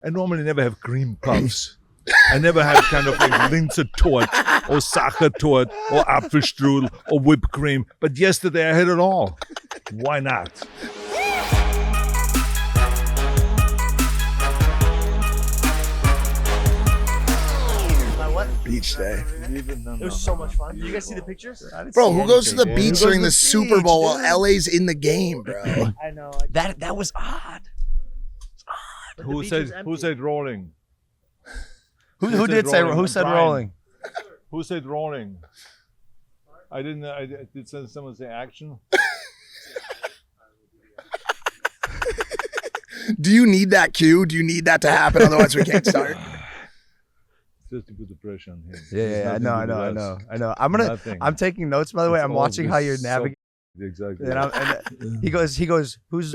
I normally never have cream puffs. I never have kind of like Linzertort or Sachertort or Apfelstrudel or whipped cream. But yesterday I had it all. Why not? Beach day. It was so much fun. Did you guys see the pictures? Bro, who goes to the beach during the Super Bowl while LA's in the game, bro? I know. That was odd. Who said rolling? Who said rolling? Who said rolling? I didn't. Did someone say action? Do you need that cue? Do you need that to happen? Otherwise, we can't start. Just to put the pressure on him. Yeah, I know. I'm taking notes, by the way. I'm watching how you're navigating. Exactly. And he goes. Who's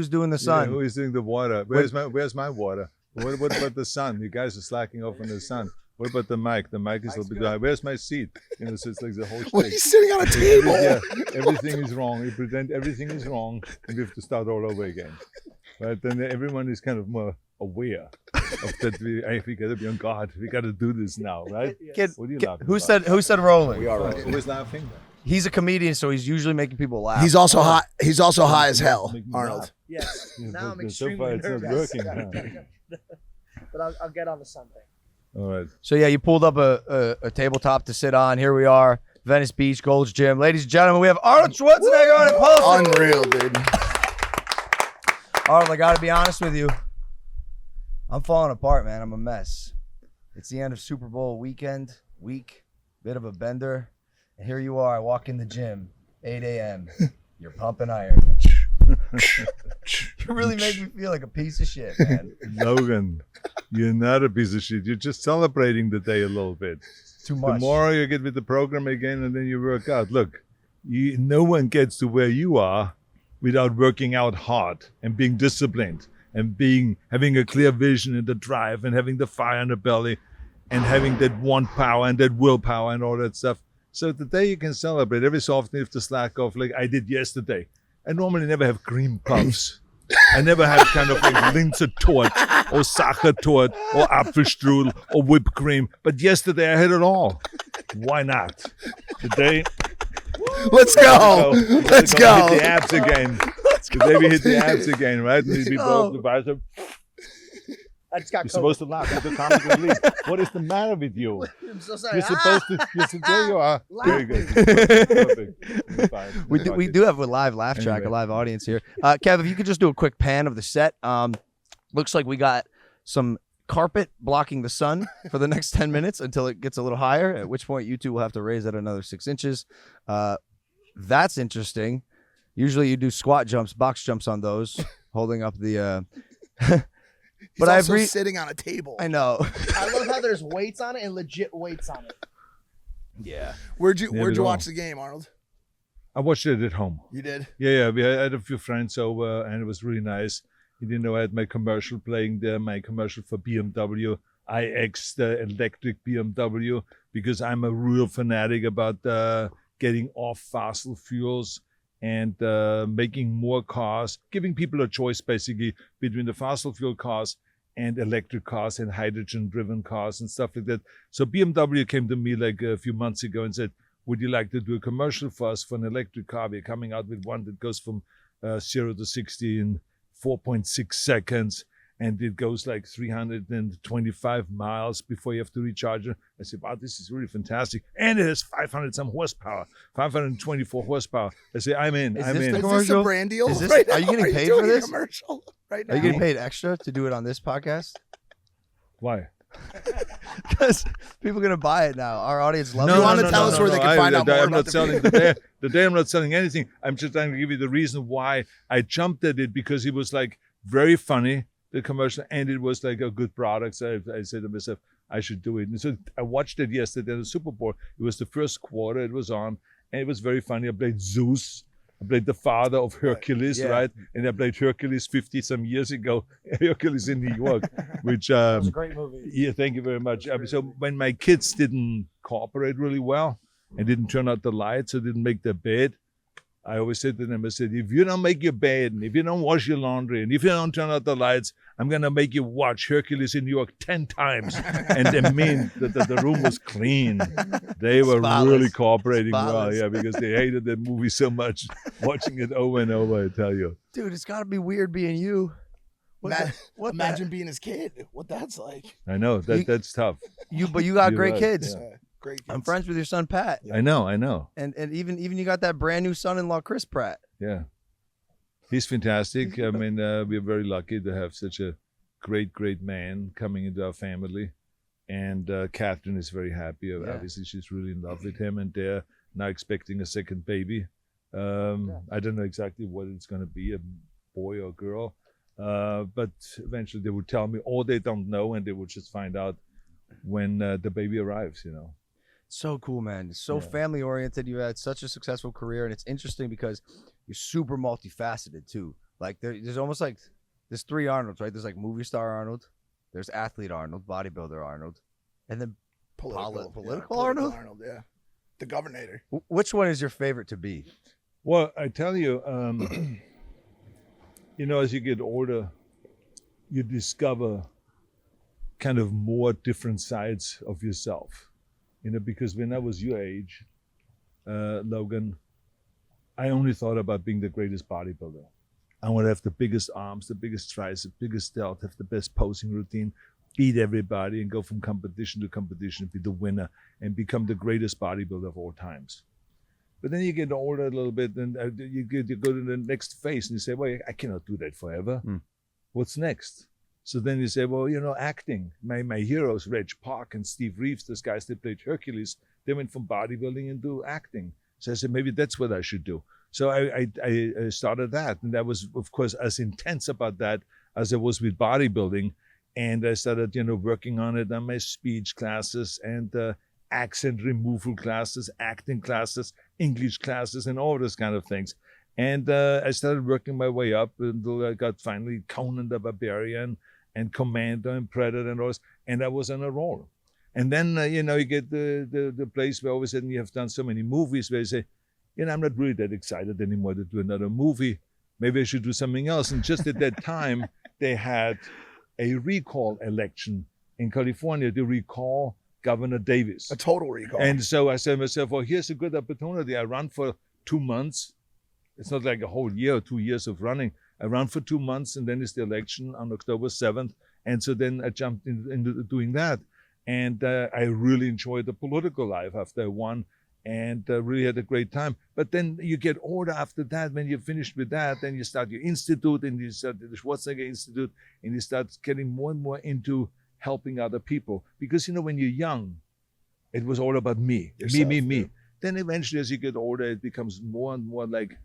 doing the sun? Yeah, who is doing the water? Where's my water? What about the sun? You guys are slacking off on the sun. What about the mic? The mic is a little bit high. Where's my seat? You know, so it's like the whole. Well, he's sitting on a table. Everything is wrong. You pretend everything is wrong, and we have to start all over again. Right? Then everyone is kind of more aware of that. We got to be on guard. We got to do this now, right? Kid, what are you laughing who about? said rolling? We are rolling. Who is laughing? He's a comedian, so he's usually making people laugh. He's also hot. He's also high as hell, Arnold. Yes. Yeah, Now I'm so extremely far it's not nervous. working. But I'll get on the sun thing. All right. So yeah, you pulled up a tabletop to sit on. Here we are, Venice Beach, Gold's Gym. Ladies and gentlemen, we have Arnold Schwarzenegger on Impaulsive. Unreal, dude. Arnold, I gotta be honest with you. I'm falling apart, man. I'm a mess. It's the end of Super Bowl week, bit of a bender. And here you are, I walk in the gym, 8 a.m. You're pumping iron. You really make me feel like a piece of shit, man. Logan, you're not a piece of shit. You're just celebrating the day a little bit. Too much. Tomorrow you get with the program again and then you work out. Look, no one gets to where you are without working out hard and being disciplined and having a clear vision and the drive and having the fire in the belly and having that want power and that willpower and all that stuff. So today you can celebrate. Every so often you have to slack off like I did yesterday. I normally never have cream puffs. I never have kind of like Linzertort or Sachertort or Apfelstrudel or whipped cream. But yesterday I had it all. Why not? Today, Let's go. Let's go. Hit the abs again. Today we hit the abs again, right? We broke the bicep. I just got You're supposed to laugh at the comic relief. What is the matter with you? I'm so sorry. You're supposed to. There you are. Very good. Perfect. We do have a live laugh track, a live audience here. Kev, if you could just do a quick pan of the set. Looks like we got some carpet blocking the sun for the next 10 minutes until it gets a little higher, at which point you two will have to raise that another 6 inches. That's interesting. Usually you do squat jumps, box jumps on those, holding up the... But I've sitting on a table. I know. I love how there's weights on it and legit weights on it. Yeah. Where'd you watch the game, Arnold? I watched it at home. You did? Yeah. We had a few friends over, and it was really nice. He didn't know I had my commercial playing there, my commercial for BMW iX, the electric BMW, because I'm a real fanatic about getting off fossil fuels and making more cars, giving people a choice basically between the fossil fuel cars and electric cars and hydrogen-driven cars and stuff like that. So BMW came to me like a few months ago and said, would you like to do a commercial for us for an electric car? We're coming out with one that goes from 0 to 60 in 4.6 seconds. And it goes like 325 miles before you have to recharge it. I said, wow, this is really fantastic. And it has 500 some horsepower, 524 horsepower. I say, I'm in. Is I'm this in. the Is commercial? this a brand deal? Right now? Are you getting paid for this? Commercial right now? Are you getting paid extra to do it on this podcast? Why? Because people are going to buy it now. Our audience loves it. You want to tell us where they can find out more I'm about not the selling today. I'm not selling anything. I'm just trying to give you the reason why I jumped at it, because it was like very funny, the commercial, and it was like a good product. So I said to myself, I should do it. And so I watched it yesterday at the Super Bowl. It was the first quarter. It was on, and it was very funny. I played Zeus. I played the father of Hercules, right? And I played Hercules 50 some years ago. Hercules in New York, which It was a great movie. yeah, thank you very much. So when my kids didn't cooperate really well and didn't turn out the lights or didn't make their bed, I always said to them, I said, if you don't make your bed, and if you don't wash your laundry, and if you don't turn out the lights, I'm going to make you watch Hercules in New York 10 times. And they mean that the room was clean. They were really cooperating well, yeah, because they hated that movie so much, watching it over and over, I tell you. Dude, it's got to be weird being you. Imagine being his kid, what that's like. I know, that's tough. But you got You're great right, kids. Yeah, great kids. I'm friends with your son, Pat. I know. And even you got that brand new son-in-law, Chris Pratt. Yeah. He's fantastic. I mean, we're very lucky to have such a great man coming into our family. And Catherine is very happy. Yeah. Obviously, she's really in love with him, and they're now expecting a second baby. I don't know exactly what it's going to be, a boy or girl. But eventually they would tell me, or they don't know, and they would just find out when the baby arrives, So cool, man. It's so family oriented. You had such a successful career, and it's interesting because you're super multifaceted too. Like there's almost like there's 3 Arnolds, right? There's like movie star Arnold, there's athlete Arnold, bodybuilder Arnold, and then political Arnold. Yeah, the governor. Which one is your favorite to be? Well, I tell you, as you get older, you discover kind of more different sides of yourself. Because when I was your age, Logan, I only thought about being the greatest bodybuilder. I want to have the biggest arms, the biggest triceps, biggest delt, have the best posing routine, beat everybody, and go from competition to competition, be the winner, and become the greatest bodybuilder of all times. But then you get older a little bit, and you go to the next phase, and you say, well, I cannot do that forever. What's next? So then you say, well, acting. My heroes, Reg Park and Steve Reeves, those guys that played Hercules, they went from bodybuilding into acting. So I said, maybe that's what I should do. So I started that. And I was, of course, as intense about that as I was with bodybuilding. And I started, working on it on my speech classes and accent removal classes, acting classes, English classes, and all those kind of things. And I started working my way up until I got finally Conan the Barbarian and Commando and Predator and all this, and I was on a roll. And then, you get the place where all of a sudden you have done so many movies where you say, I'm not really that excited anymore to do another movie. Maybe I should do something else. And just at that time, they had a recall election in California to recall Governor Davis. A total recall. And so I said to myself, well, here's a good opportunity. I run for 2 months. It's not like a whole year or 2 years of running. I ran for 2 months, and then it's the election on October 7th. And so then I jumped into doing that. And I really enjoyed the political life after I won, and really had a great time. But then you get older after that. When you're finished with that, then you start your institute, and you start the Schwarzenegger Institute, and you start getting more and more into helping other people. Because, when you're young, it was all about me. Yourself, me. yeah. Then eventually, as you get older, it becomes more and more like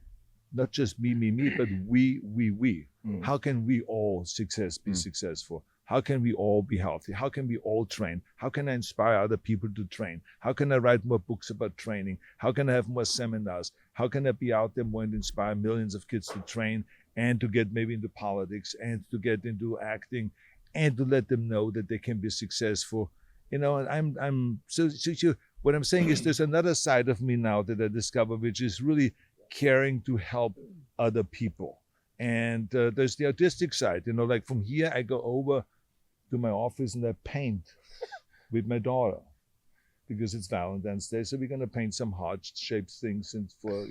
not just me, but we. How can we all be successful? How can we all be healthy? How can we all train? How can I inspire other people to train? How can I write more books about training? How can I have more seminars? How can I be out there more and inspire millions of kids to train and to get maybe into politics and to get into acting and to let them know that they can be successful? And I'm so what I'm saying is there's another side of me now that I discovered, which is really caring to help other people. And there's the artistic side, like from here I go over to my office and I paint with my daughter because it's Valentine's Day. So we're going to paint some heart-shaped things and for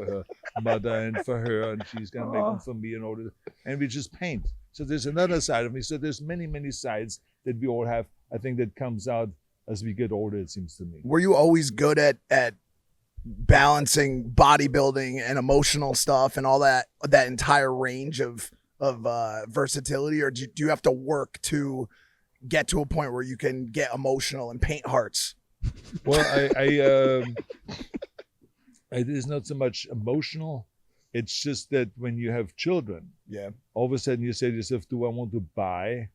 her mother and for her, and she's going to make them for me and all that. And we just paint. So there's another side of me. So there's many sides that we all have. I think that comes out as we get older, it seems to me. Were you always good at balancing bodybuilding and emotional stuff and all that entire range of versatility, or do you have to work to get to a point where you can get emotional and paint hearts? Well, I it is not so much emotional. It's just that when you have children, all of a sudden you say to yourself, do I want to buy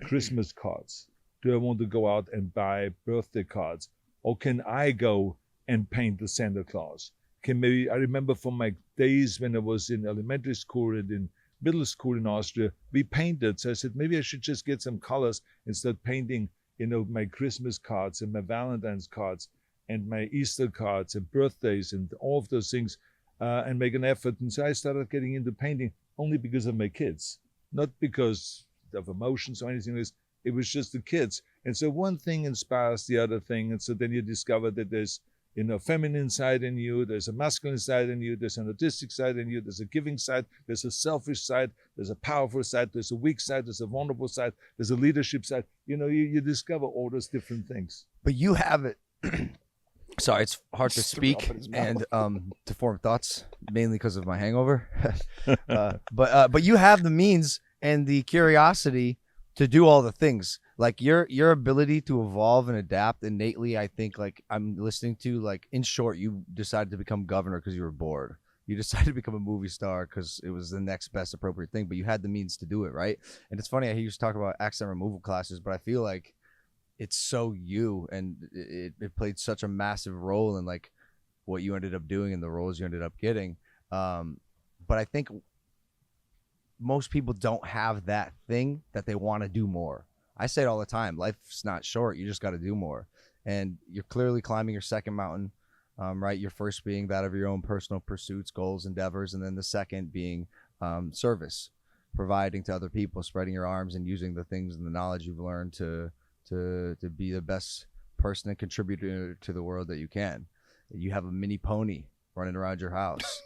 Christmas cards? Do I want to go out and buy birthday cards? Or can I go and paint the Santa Claus? I remember from my days when I was in elementary school and in middle school in Austria, we painted. So I said, maybe I should just get some colors and start painting, my Christmas cards and my Valentine's cards and my Easter cards and birthdays and all of those things. and make an effort. And so I started getting into painting only because of my kids, not because of emotions or anything else. It was just the kids. And so one thing inspires the other thing. And so then you discover that there's, you know, feminine side in you, there's a masculine side in you, there's an artistic side in you, there's a giving side, there's a selfish side, there's a powerful side, there's a weak side, there's a vulnerable side, there's a leadership side. You know, you discover all those different things. But you have it. Sorry, it's hard to speak and to form thoughts, mainly because of my hangover. But you have the means and the curiosity to do all the things. Like your ability to evolve and adapt innately, I think, like I'm listening to, like, in short, you decided to become governor because you were bored. You decided to become a movie star because it was the next best appropriate thing, but you had the means to do it, right? And it's funny, I hear you talk about accent removal classes, but I feel like it's so you, and it played such a massive role in like what you ended up doing and the roles you ended up getting. But I think most people don't have that thing that they want to do more. I say it all the time. Life's not short. You just got to do more. And you're clearly climbing your second mountain, right? Your first being that of your own personal pursuits, goals, endeavors. And then the second being service, providing to other people, spreading your arms and using the things and the knowledge you've learned to be the best person and contributor to the world that you can. You have a mini pony running around your house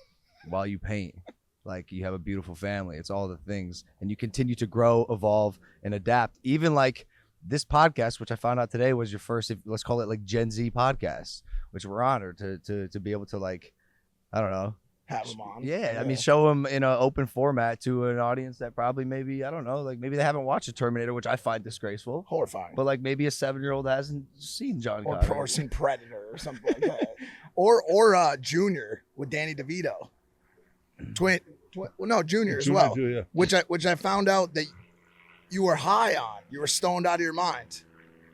while you paint. Like, you have a beautiful family. It's all the things. And you continue to grow, evolve, and adapt. Even like this podcast, which I found out today was your first, let's call it like Gen Z podcast, which we're honored to be able to, like, I don't know. Have them on. Yeah, I mean, show them in an open format to an audience that probably maybe, I don't know, like maybe they haven't watched the Terminator, which I find disgraceful. Horrifying. But like maybe a 7-year-old hasn't seen John Connor. Or seen Predator or something like that. Or Junior with Danny DeVito. Junior as well. Too, yeah. Which I found out that you were high on. You were stoned out of your mind.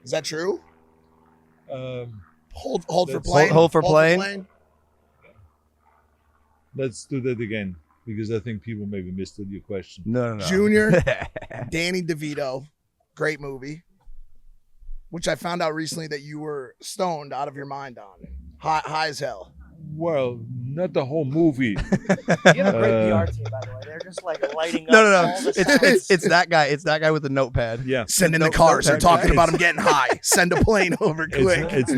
Is that true? Hold for plane. Hold for plane. Let's do that again, because I think people maybe mistook your question. No. Junior, Danny DeVito, great movie. Which I found out recently that you were stoned out of your mind on. High as hell. Well, not the whole movie. You have a great PR team, by the way. They're just like lighting up. No. All the It's that guy. It's that guy with the notepad. Yeah. Send in the cars. They're talking about him getting high. Send a plane over quick. It's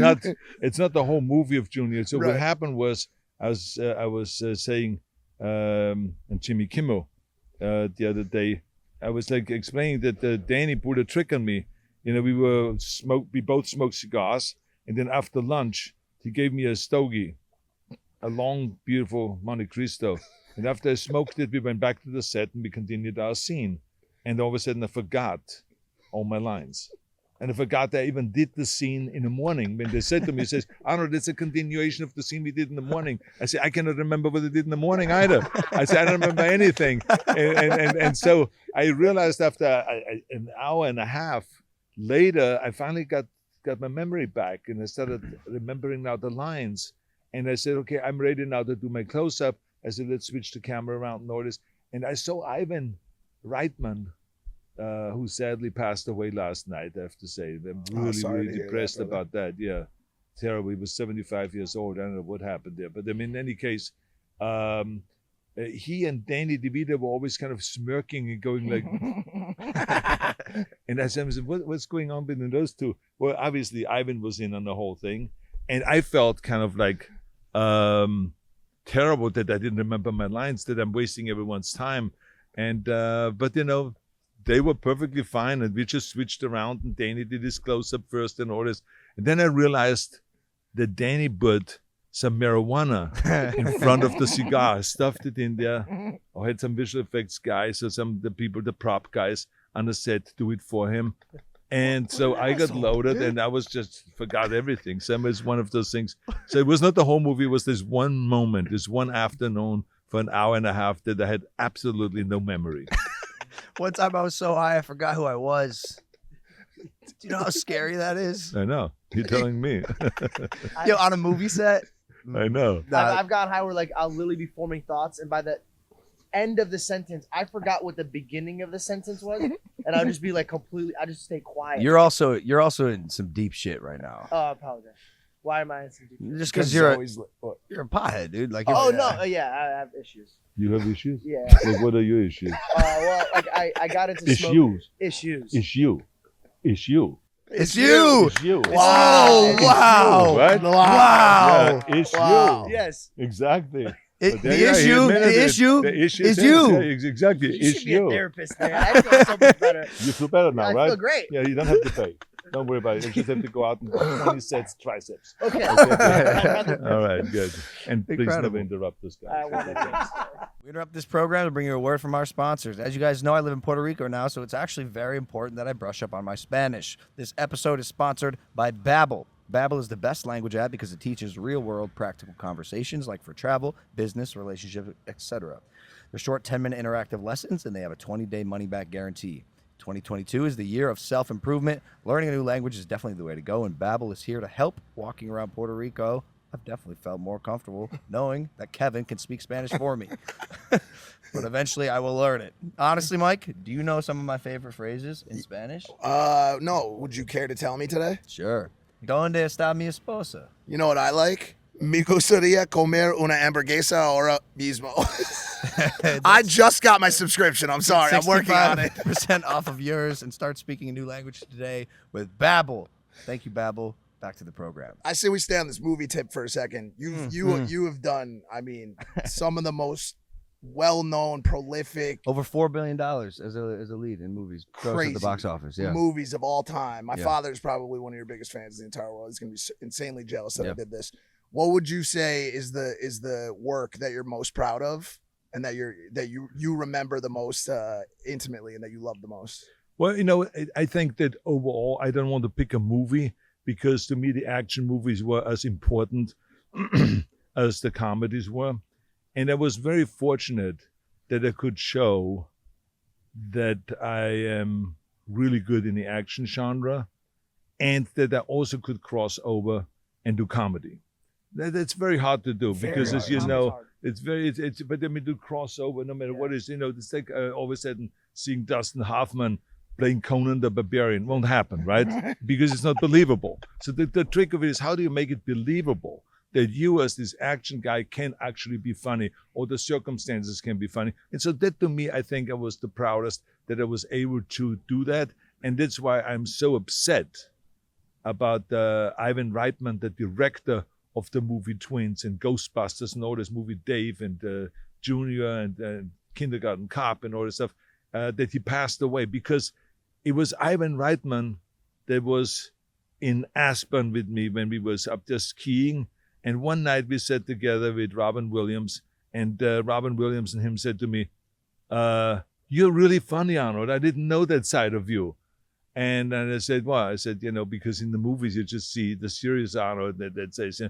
not the whole movie of Junior. So what happened was, I was saying, and Jimmy Kimmel the other day, I was like explaining that Danny pulled a trick on me. You know, we both smoked cigars, and then after lunch he gave me a stogie, a long, beautiful Monte Cristo. And after I smoked it, we went back to the set and we continued our scene. And all of a sudden I forgot all my lines. And I forgot I even did the scene in the morning. When they said to me, says, Arnold, it's a continuation of the scene we did in the morning. I said, I cannot remember what I did in the morning either. I said, I don't remember anything. And so I realized after an hour and a half later, I finally got my memory back. And I started remembering now the lines. And I said, okay, I'm ready now to do my close-up. I said, let's switch the camera around and all this. And I saw Ivan Reitman, who sadly passed away last night, I have to say. I'm really depressed about that. Yeah, terrible. He was 75 years old. I don't know what happened there. But I mean, in any case, he and Danny DeVito were always kind of smirking and going like... And I said, what's going on between those two? Well, obviously, Ivan was in on the whole thing. And I felt kind of like terrible that I didn't remember my lines, that I'm wasting everyone's time. And but, you know, they were perfectly fine, and we just switched around, and Danny did his close-up first and all this. And then I realized that Danny put some marijuana in front of the cigar, stuffed it in there, or had some visual effects guys or the prop guys on the set do it for him. And so I got loaded, and I was just forgot everything. So it was one of those things. So it was not the whole movie. It was this one moment, this one afternoon for an hour and a half that I had absolutely no memory. One time I was so high I forgot who I was. Do you know how scary that is? I know. You're telling me. Yo, on a movie set? I know. I've gotten high where like I'll literally be forming thoughts, and by the end of the sentence, I forgot what the beginning of the sentence was, and I'll just be like completely. I just stay quiet. You're also in some deep shit right now. Oh, I apologize. Why am I instant DP? Just because you're a pothead, dude. Like, Oh no, yeah, I have issues. You have issues? Yeah. Like, what are your issues? Well, like I got into smoking. Issues. It's you. It's you. It's you. Wow. Wow. Right? Wow. Yeah, it's Wow. you. Yes. Exactly. The issue is you. Exactly. You It's should be a you. therapist, man. I feel so much better. You feel better now, I right? feel great. Yeah, you don't have to pay. Don't worry about it. You just have to go out and 20 sets triceps. Okay. All right, good. And please Incredible. never interrupt this guy. I won't. We interrupt this program to bring you a word from our sponsors. As you guys know, I live in Puerto Rico now, so it's actually very important that I brush up on my Spanish. This episode is sponsored by Babbel. Babbel is the best language app because it teaches real-world practical conversations like for travel, business, relationship, etc. They're short 10-minute interactive lessons, and they have a 20-day money-back guarantee. 2022 is the year of self-improvement. Learning a new language is definitely the way to go, and Babbel is here to help. Walking around Puerto Rico, I've definitely felt more comfortable knowing that Kevin can speak Spanish for me. But eventually I will learn it. Honestly, Mike, do you know some of my favorite phrases in Spanish? No. Would you care to tell me today? Sure. ¿Dónde está mi esposa? You know what I like? Me gustaría comer una hamburguesa ahora mismo. I just got my subscription. I'm sorry. I'm working on it. 65% off of yours and start speaking a new language today with Babbel. Thank you, Babbel. Back to the program. I say we stay on this movie tip for a second. You have done, I mean, some of the most well-known, prolific, Over $4 billion as a lead in movies. Gross crazy at the box office. Yeah. movies of all time. My Yeah. father's probably one of your biggest fans in the entire world. He's gonna be insanely jealous that I Yep. did this. What would you say is the work that you're most proud of, and that you remember the most intimately, and that you love the most? Well, I think that overall, I don't want to pick a movie because to me, the action movies were as important as the comedies were. And I was very fortunate that I could show that I am really good in the action genre and that I also could cross over and do comedy. That's very hard to do because, as you know, it's but I mean, to cross over, no matter what it is, it's like all of a sudden seeing Dustin Hoffman playing Conan the Barbarian won't happen, right? Because it's not believable. So the trick of it is, how do you make it believable that you as this action guy can actually be funny, or the circumstances can be funny? And so that, to me, I think I was the proudest that I was able to do that. And that's why I'm so upset about Ivan Reitman, the director of the movie Twins and Ghostbusters and all this movie, Dave and Junior and Kindergarten Cop and all this stuff, that he passed away, because it was Ivan Reitman that was in Aspen with me when we was up there skiing. And one night we sat together with Robin Williams, and Robin Williams and him said to me, "You're really funny, Arnold. I didn't know that side of you." And I said, "Well," I said, because in the movies you just see the serious Arnold that says,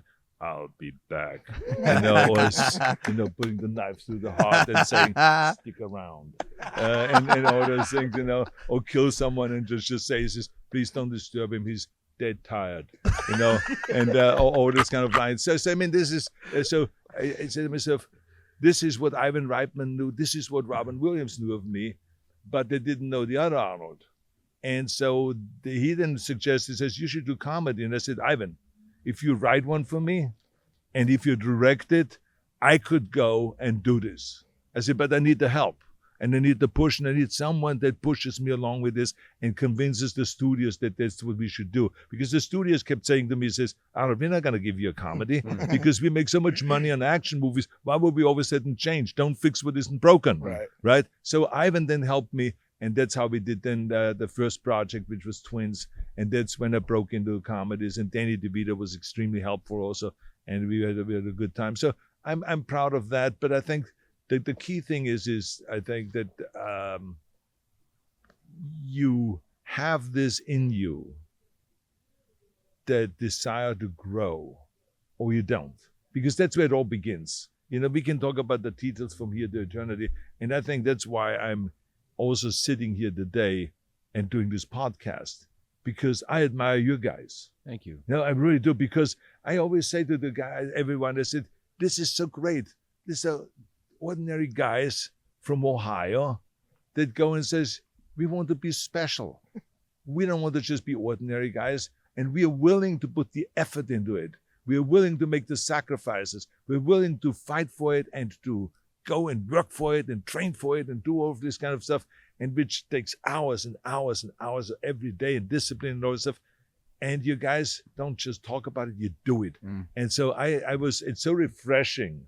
"I'll be back," or putting the knife through the heart and saying, "Stick around," and all those things, or kill someone and just say, "Please don't disturb him. He's dead tired," and all this kind of lines. So I mean, this is so. I said to myself, this is what Ivan Reitman knew. This is what Robin Williams knew of me, but they didn't know the other Arnold. And so he then suggested, says, "You should do comedy." And I said, "Ivan, if you write one for me, and if you direct it, I could go and do this." I said, "But I need the help, and I need the push, and I need someone that pushes me along with this and convinces the studios that that's what we should do." Because the studios kept saying to me, says, "Arnold, we're not going to give you a comedy because we make so much money on action movies. Why would we all of a sudden change? Don't fix what isn't broken." Right? So Ivan then helped me, and that's how we did then the first project, which was Twins. And that's when I broke into comedies. And Danny DeVito was extremely helpful also. And we had a good time. So I'm proud of that. But I think that the key thing is I think that you have this in you, that desire to grow, or you don't. Because that's where it all begins. We can talk about the titles from here to eternity. And I think that's why I'm also sitting here today and doing this podcast, because I admire you guys. Thank you. I really do, because I always say to everyone, I said, this is so great. These are ordinary guys from Ohio that go and says, we want to be special. We don't want to just be ordinary guys, and we are willing to put the effort into it. We're willing to make the sacrifices. We're willing to fight for it and to go and work for it and train for it and do all of this kind of stuff, and which takes hours and hours and hours every day, and discipline and all this stuff. And you guys don't just talk about it, you do it. And so it's so refreshing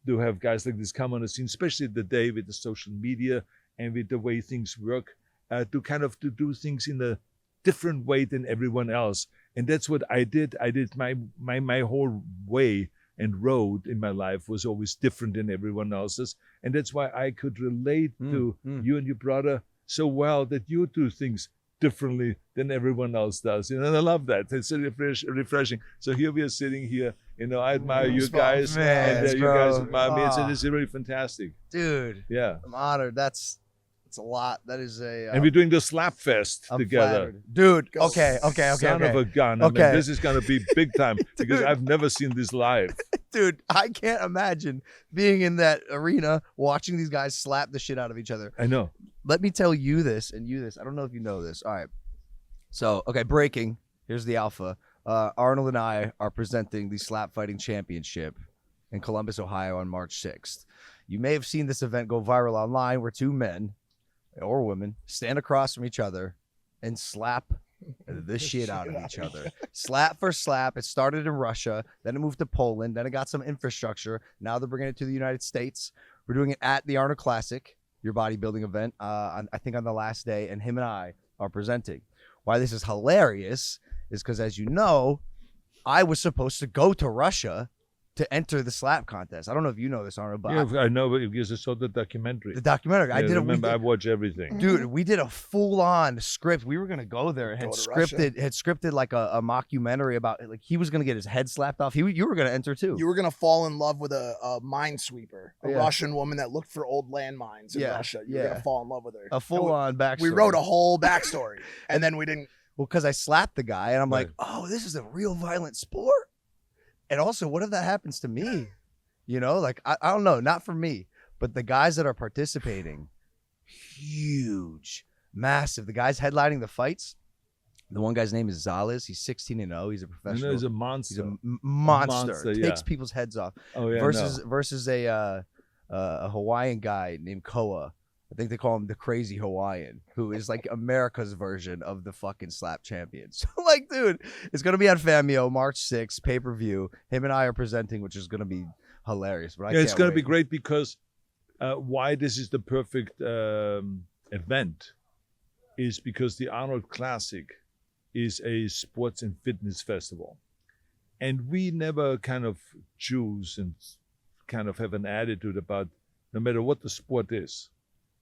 to have guys like this come on the scene, especially today with the social media and with the way things work, to do things in a different way than everyone else. And that's what I did. I did my whole way and road in my life was always different than everyone else's. And that's why I could relate to you and your brother so well, that you do things differently than everyone else does. And I love that. It's so refreshing. So here we are sitting here. I admire you guys. Man, and you guys admire me. So this is really fantastic. Dude. Yeah. I'm honored. That's a lot. That is a... and we're doing the Slap Fest together. Flattered. Dude, okay. Son of a gun. I mean, this is going to be big time because I've never seen this live. Dude, I can't imagine being in that arena watching these guys slap the shit out of each other. I know. Let me tell you this and you this. I don't know if you know this. All right. So, okay, breaking. Here's the alpha. Arnold and I are presenting the Slap Fighting Championship in Columbus, Ohio on March 6th. You may have seen this event go viral online where two men or women stand across from each other and slap the shit out of each other. Slap for slap. It started in Russia, then it moved to Poland, then it got some infrastructure. Now they're bringing it to the United States. We're doing it at the Arnold Classic, your bodybuilding event, I think on the last day, and him and I are presenting. Why this is hilarious is because, as you know, I was supposed to go to Russia to enter the slap contest. I don't know if you know this, Arnold, but I know, but because I saw the documentary. The documentary. Yeah, I did. Remember, I watch everything. Dude, we did a full-on script. We were gonna go there. Had scripted like a mockumentary about like he was gonna get his head slapped off. You were gonna enter too. You were gonna fall in love with a minesweeper, a Russian woman that looked for old landmines in Russia. You were gonna fall in love with her. A full-on backstory. We wrote a whole backstory, and then we didn't. Well, because I slapped the guy, and I'm like, oh, this is a real violent sport. And also, what if that happens to me? Like, I don't know, not for me, but the guys that are participating, huge, massive. The guys headlining the fights, the one guy's name is Zales. He's 16-0. He's a professional. He's a monster. He's a monster. Takes people's heads off. Oh, yeah. Versus a Hawaiian guy named Koa. I think they call him the Crazy Hawaiian, who is like America's version of the fucking slap champion. So, like, dude, it's going to be on Famio March 6th, pay-per-view. Him and I are presenting, which is going to be hilarious. But it's going to be great because why this is the perfect event is because the Arnold Classic is a sports and fitness festival. And we never kind of choose and kind of have an attitude about no matter what the sport is.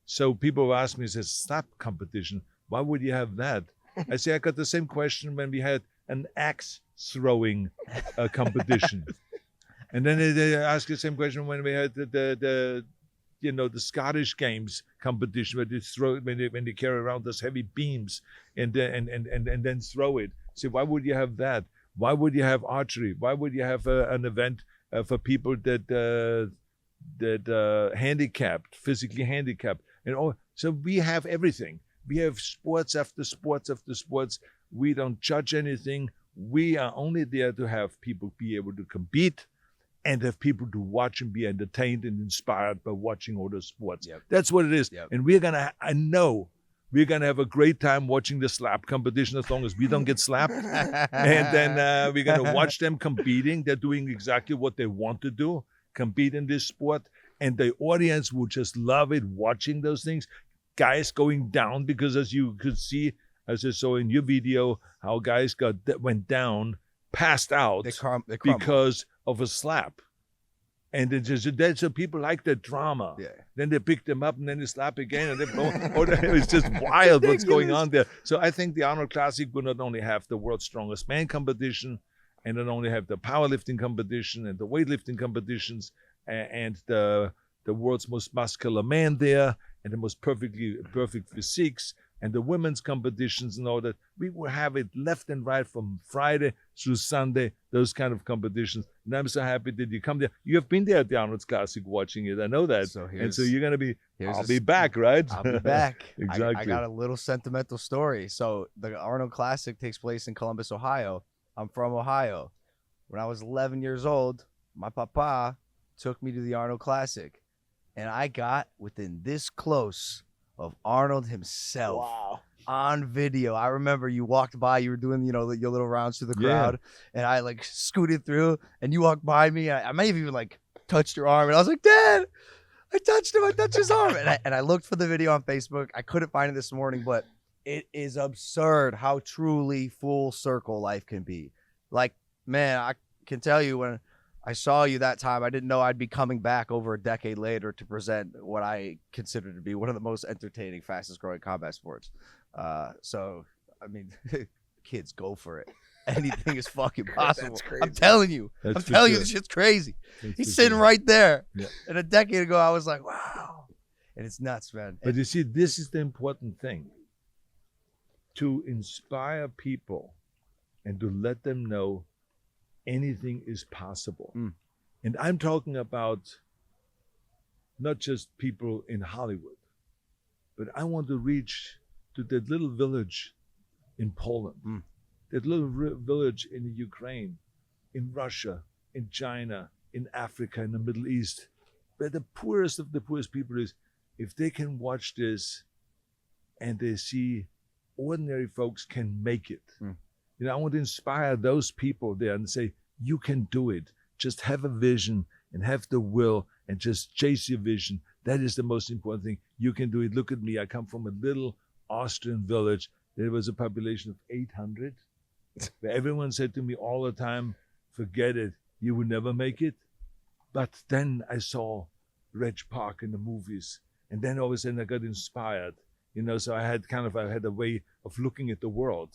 So people ask me, says, slap competition, why would you have that? I say, I got the same question when we had an axe throwing competition. And then they ask the same question when we had the Scottish Games competition where they throw when they carry around those heavy beams and then throw it. So why would you have that? Why would you have archery? Why would you have an event for people that handicapped, physically handicapped? So we have everything. We have sports after sports after sports. We don't judge anything. We are only there to have people be able to compete and have people to watch and be entertained and inspired by watching all those sports. Yep. That's what it is. Yep. And I know we're going to have a great time watching the slap competition as long as we don't get slapped. And then we're going to watch them competing. They're doing exactly what they want to do, compete in this sport. And the audience will just love it, watching those things. Guys going down, because as you could see, as I saw in your video, how guys went down, passed out they because of a slap. And so people like that drama. Yeah. Then they pick them up and then they slap again. And it's just wild what's going on there. So I think the Arnold Classic will not only have the world's strongest man competition, and not only have the powerlifting competition and the weightlifting competitions, and the world's most muscular man there, and the most perfect physiques, and the women's competitions and all that. We will have it left and right from Friday through Sunday, those kind of competitions. And I'm so happy that you come there. You have been there at the Arnold Classic watching it. I know that. So you're going to be, I'll be back, right? I'll be back. Exactly. I got a little sentimental story. So the Arnold Classic takes place in Columbus, Ohio. I'm from Ohio. when I was 11 years old, my papa took me to the Arnold Classic, and I got within this close of Arnold himself. Wow. On video. I remember you walked by, you were doing, your little rounds through the crowd, and I like scooted through, and you walked by me. I may have even like touched your arm, and I was like, Dad, I touched him. I touched his arm. And I looked for the video on Facebook. I couldn't find it this morning, but it is absurd how truly full circle life can be. Like, man, I can tell you when I saw you that time, I didn't know I'd be coming back over a decade later to present what I consider to be one of the most entertaining, fastest growing combat sports. So, I mean, kids, go for it. Anything is fucking possible. That's crazy. I'm telling you. I'm telling you, this shit's crazy. He's sitting right there. Yeah. And a decade ago, I was like, wow. And it's nuts, man. But you see, this is the important thing. To inspire people and to let them know anything is possible. And I'm talking about not just people in Hollywood, but I want to reach to that little village in Poland, that little village in Ukraine, in Russia, in China, in Africa, in the Middle East, where the poorest of the poorest people is. If they can watch this and they see ordinary folks can make it. You know, I want to inspire those people there and say, you can do it. Just have a vision and have the will and just chase your vision. That is the most important thing. You can do it. Look at me. I come from a little Austrian village. There was a population of 800. Where everyone said to me all the time, forget it. You will never make it. But then I saw Reg Park in the movies. And then all of a sudden I got inspired. You know, so I had a way of looking at the world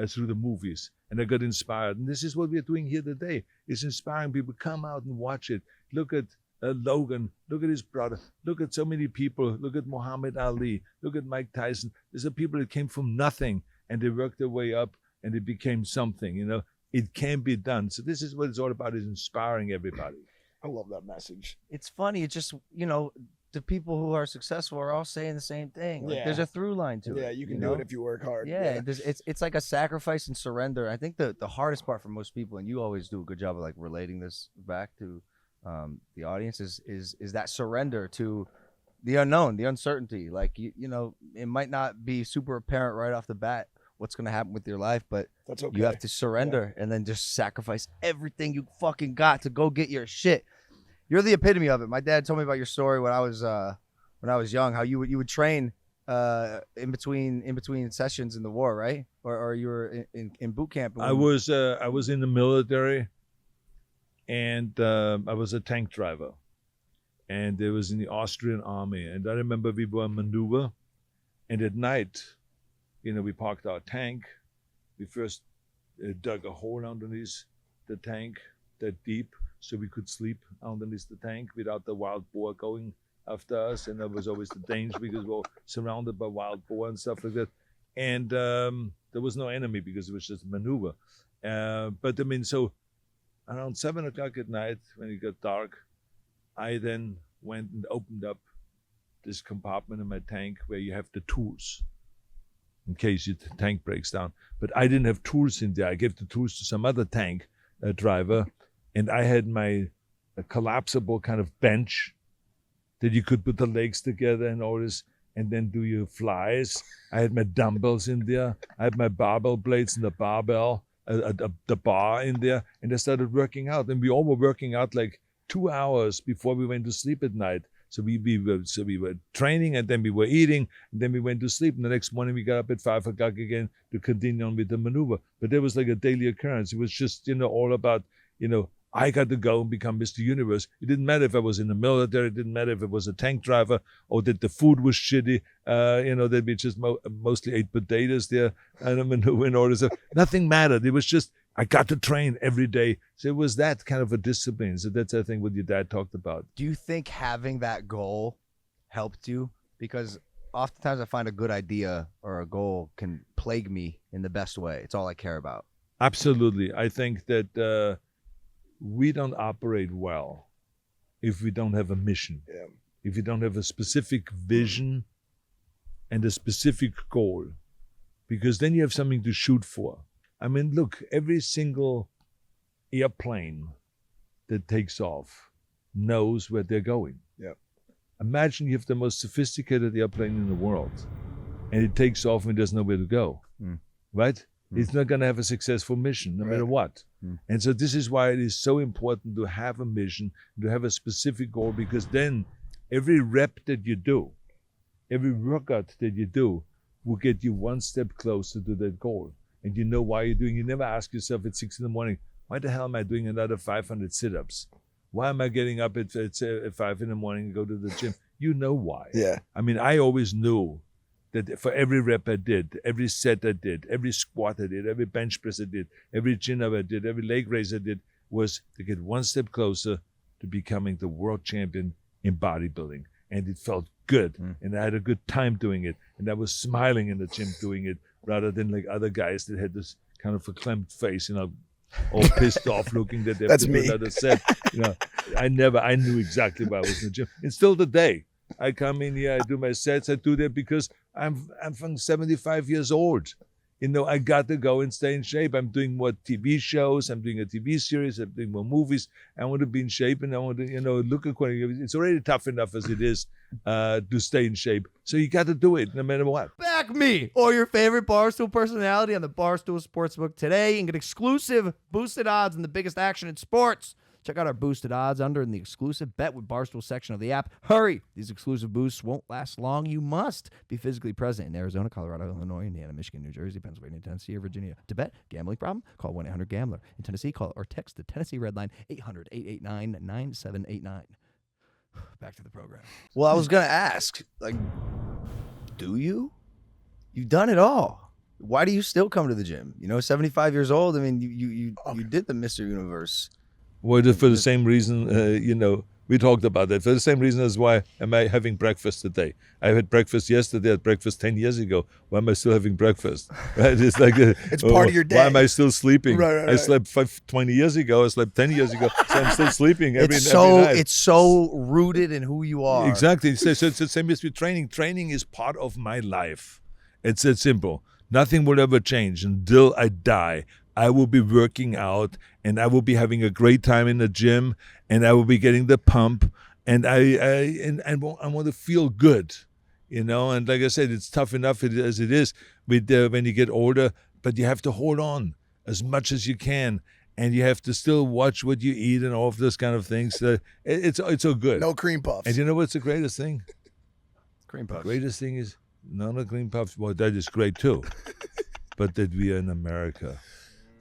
through the movies, and I got inspired. And this is what we're doing here today, is inspiring people. Come out and watch it. Look at Logan, look at his brother, look at so many people, look at Muhammad Ali, look at Mike Tyson. These are people that came from nothing, and they worked their way up, and they became something. You know, it can be done. So this is what it's all about, is inspiring everybody. I love that message. It's funny. It's just, the people who are successful are all saying the same thing. Like, there's a through line to it. Yeah, you can do it if you work hard. Yeah, it's like a sacrifice and surrender. I think the hardest part for most people, and you always do a good job of like relating this back to the audience, is that surrender to the unknown, the uncertainty. Like, it might not be super apparent right off the bat what's going to happen with your life, but that's okay. You have to surrender and then just sacrifice everything you fucking got to go get your shit. You're the epitome of it. My dad told me about your story when I was young, how you would train in between sessions in the war, right? Or you were in boot camp. I was in the military, and I was a tank driver, and it was in the Austrian army. And I remember we were on maneuver, and at night, we parked our tank. We first dug a hole underneath the tank that deep, so we could sleep underneath the tank without the wild boar going after us. And that was always the danger, because we were surrounded by wild boar and stuff like that. And there was no enemy, because it was just a maneuver. But I mean, so around 7 o'clock at night, when it got dark, I then went and opened up this compartment in my tank where you have the tools in case your tank breaks down. But I didn't have tools in there. I gave the tools to some other tank driver. And I had my collapsible kind of bench that you could put the legs together and all this, and then do your flies. I had my dumbbells in there. I had my barbell blades and the barbell, the bar in there. And I started working out. And we all were working out like 2 hours before we went to sleep at night. So we were training, and then we were eating, and then we went to sleep. And the next morning we got up at 5 o'clock again to continue on with the maneuver. But that was like a daily occurrence. It was just, all about, I got to go and become Mr. Universe. It didn't matter if I was in the military. It didn't matter if it was a tank driver or that the food was shitty. That we just mostly ate potatoes there and all this stuff. Nothing mattered. It was just, I got to train every day. So it was that kind of a discipline. So that's, I think, what your dad talked about. Do you think having that goal helped you? Because oftentimes I find a good idea or a goal can plague me in the best way. It's all I care about. Absolutely. I think that we don't operate well if we don't have a mission, if we don't have a specific vision and a specific goal, because then you have something to shoot for. I mean, look, every single airplane that takes off knows where they're going. Yep. Imagine you have the most sophisticated airplane in the world, and it takes off and doesn't know where to go, right? It's not going to have a successful mission, no matter what. And so this is why it is so important to have a mission, to have a specific goal, because then every rep that you do, every workout that you do will get you one step closer to that goal. And you know why you're doing. You never ask yourself at 6 a.m, why the hell am I doing another 500 sit-ups? Why am I getting up at 5 a.m. and go to the gym? You know why. Yeah. I mean, I always knew that for every rep I did, every set I did, every squat I did, every bench press I did, every chin-up I did, every leg raise I did, was to get one step closer to becoming the world champion in bodybuilding. And it felt good. And I had a good time doing it. And I was smiling in the gym doing it, rather than like other guys that had this kind of verklempt face, all pissed off looking that they have That's to do me. another set. I knew exactly why I was in the gym. And still today, I come in here, I do my sets, I do that because I'm from 75 years old. I got to go and stay in shape. I'm doing more TV shows, I'm doing a TV series, I'm doing more movies. I want to be in shape and I want to, look according. It's already tough enough as it is to stay in shape. So you got to do it no matter what. Back me or your favorite Barstool personality on the Barstool Sportsbook today and get exclusive boosted odds and the biggest action in sports. Check out our boosted odds under in the exclusive Bet with Barstool section of the app. Hurry! These exclusive boosts won't last long. You must be physically present in Arizona, Colorado, Illinois, Indiana, Michigan, New Jersey, Pennsylvania, Tennessee, or Virginia. To bet, gambling problem? Call 1-800-GAMBLER. In Tennessee, call or text the Tennessee REDLINE 800-889-9789. Back to the program. Well, I was going to ask, do you? You've done it all. Why do you still come to the gym? 75 years old. I mean, you did the Mr. Universe. Well, for the same reason, we talked about that. For the same reason as why am I having breakfast today? I had breakfast yesterday. I had breakfast 10 years ago. Why am I still having breakfast? Right? It's like It's part of your day. Why am I still sleeping? Right. I slept 20 years ago. I slept 10 years ago. So I'm still sleeping every It's night. It's so rooted in who you are. Exactly. So it's the same as with training. Training is part of my life. It's that simple. Nothing will ever change until I die. I will be working out and I will be having a great time in the gym and I will be getting the pump and I want to feel good, and like I said, it's tough enough as it is with when you get older, but you have to hold on as much as you can and you have to still watch what you eat and all of those kind of things. It's so good. No cream puffs. And you know what's the greatest thing? Cream puffs. The greatest thing is none of cream puffs. Well, that is great too, but that we are in America.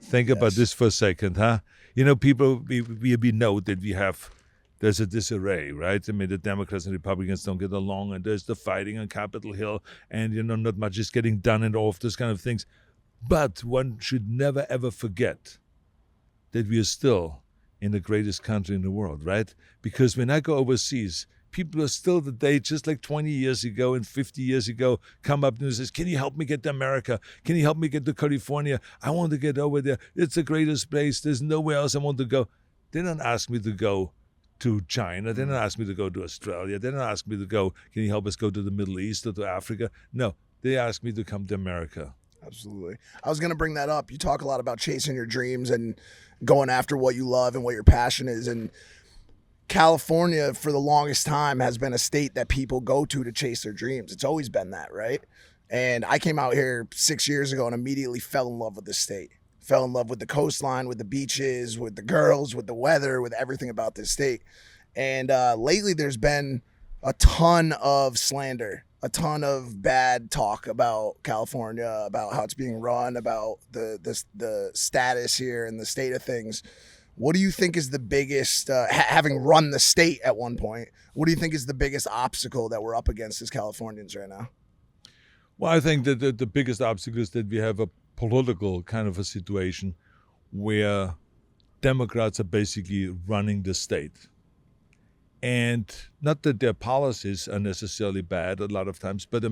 Think about this for a second, huh? People, we know that there's a disarray, right? I mean, the Democrats and Republicans don't get along, and there's the fighting on Capitol Hill, and, not much is getting done and all of those kind of things. But one should never, ever forget that we are still in the greatest country in the world, right? Because when I go overseas, people are still today, just like 20 years ago and 50 years ago, come up and says, can you help me get to America? Can you help me get to California? I want to get over there. It's the greatest place. There's nowhere else I want to go. They don't ask me to go to China. They don't ask me to go to Australia. They don't ask me to go, can you help us go to the Middle East or to Africa? No, they ask me to come to America. Absolutely. I was going to bring that up. You talk a lot about chasing your dreams and going after what you love and what your passion is. And California, for the longest time, has been a state that people go to chase their dreams. It's always been that, right? And I came out here 6 years ago and immediately fell in love with the state. Fell in love with the coastline, with the beaches, with the girls, with the weather, with everything about this state. And lately there's been a ton of slander, a ton of bad talk about California, about how it's being run, about the status here and the state of things. What do you think is the biggest, having run the state at one point, what do you think is the biggest obstacle that we're up against as Californians right now? Well, I think that the biggest obstacle is that we have a political kind of a situation where Democrats are basically running the state. And not that their policies are necessarily bad a lot of times, but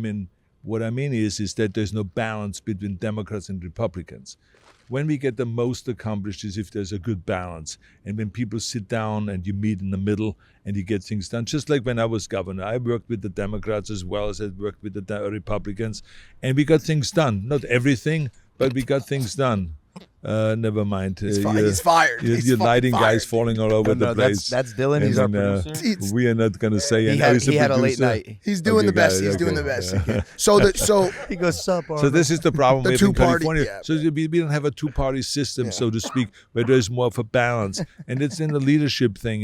what I mean is that there's no balance between Democrats and Republicans. When we get the most accomplished is if there's a good balance. And when people sit down and you meet in the middle and you get things done. Just like when I was governor, I worked with the Democrats as well as I worked with the Republicans. And we got things done. Not everything, but we got things done. Never mind. He's fired. You're lighting guys falling all over the place. That's Dylan. He's our producer. We are not going to say He had a late night. He's doing the best. He's doing the best. So He goes, sup, So this is the problem we have in two-party- California. yeah. So we don't have a two-party system, so to speak, where there's more of a balance, and it's in the leadership thing.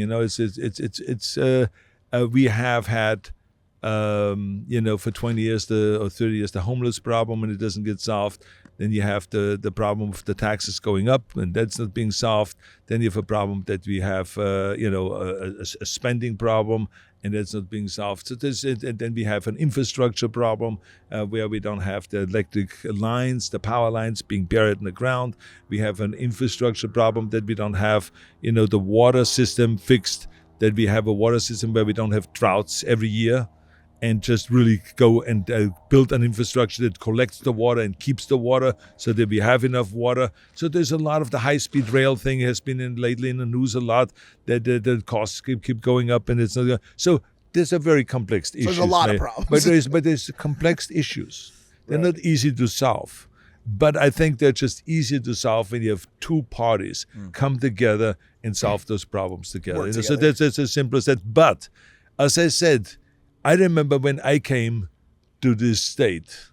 We have had, for 20 years or 30 years, the homeless problem, and it doesn't get solved. Then you have the problem of the taxes going up, and that's not being solved. Then you have a problem that we have, a spending problem, and that's not being solved. So and then we have an infrastructure problem where we don't have the electric lines, the power lines being buried in the ground. We have an infrastructure problem that we don't have, the water system fixed, that we have a water system where we don't have droughts every year. And just really go and build an infrastructure that collects the water and keeps the water so that we have enough water. So there's a lot of the high-speed rail thing has been lately in the news a lot, that the costs keep going up, and it's not. So there's a very complex issue. there's a lot of problems. But there's complex issues. They're not easy to solve. But I think they're just easier to solve when you have two parties come together and solve those problems together. So that's as simple as that. But as I said, I remember when I came to this state,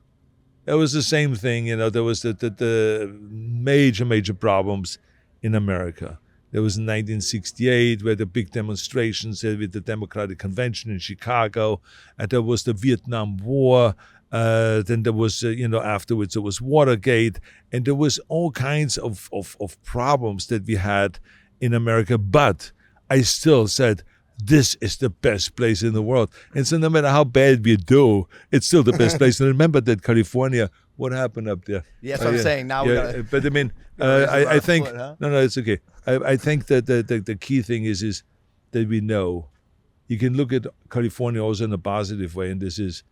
it was the same thing. There was the major problems in America. There was in 1968 where the big demonstrations with the Democratic Convention in Chicago, and there was the Vietnam War. Then there was, afterwards there was Watergate, and there was all kinds of problems that we had in America. But I still said, this is the best place in the world. And so no matter how bad we do, it's still the best place. And remember that California, what happened up there? Yeah, that's what I'm saying. Now we gotta. But I mean, I think, no, it's okay. I think that the key thing is that we know. You can look at California also in a positive way, and this is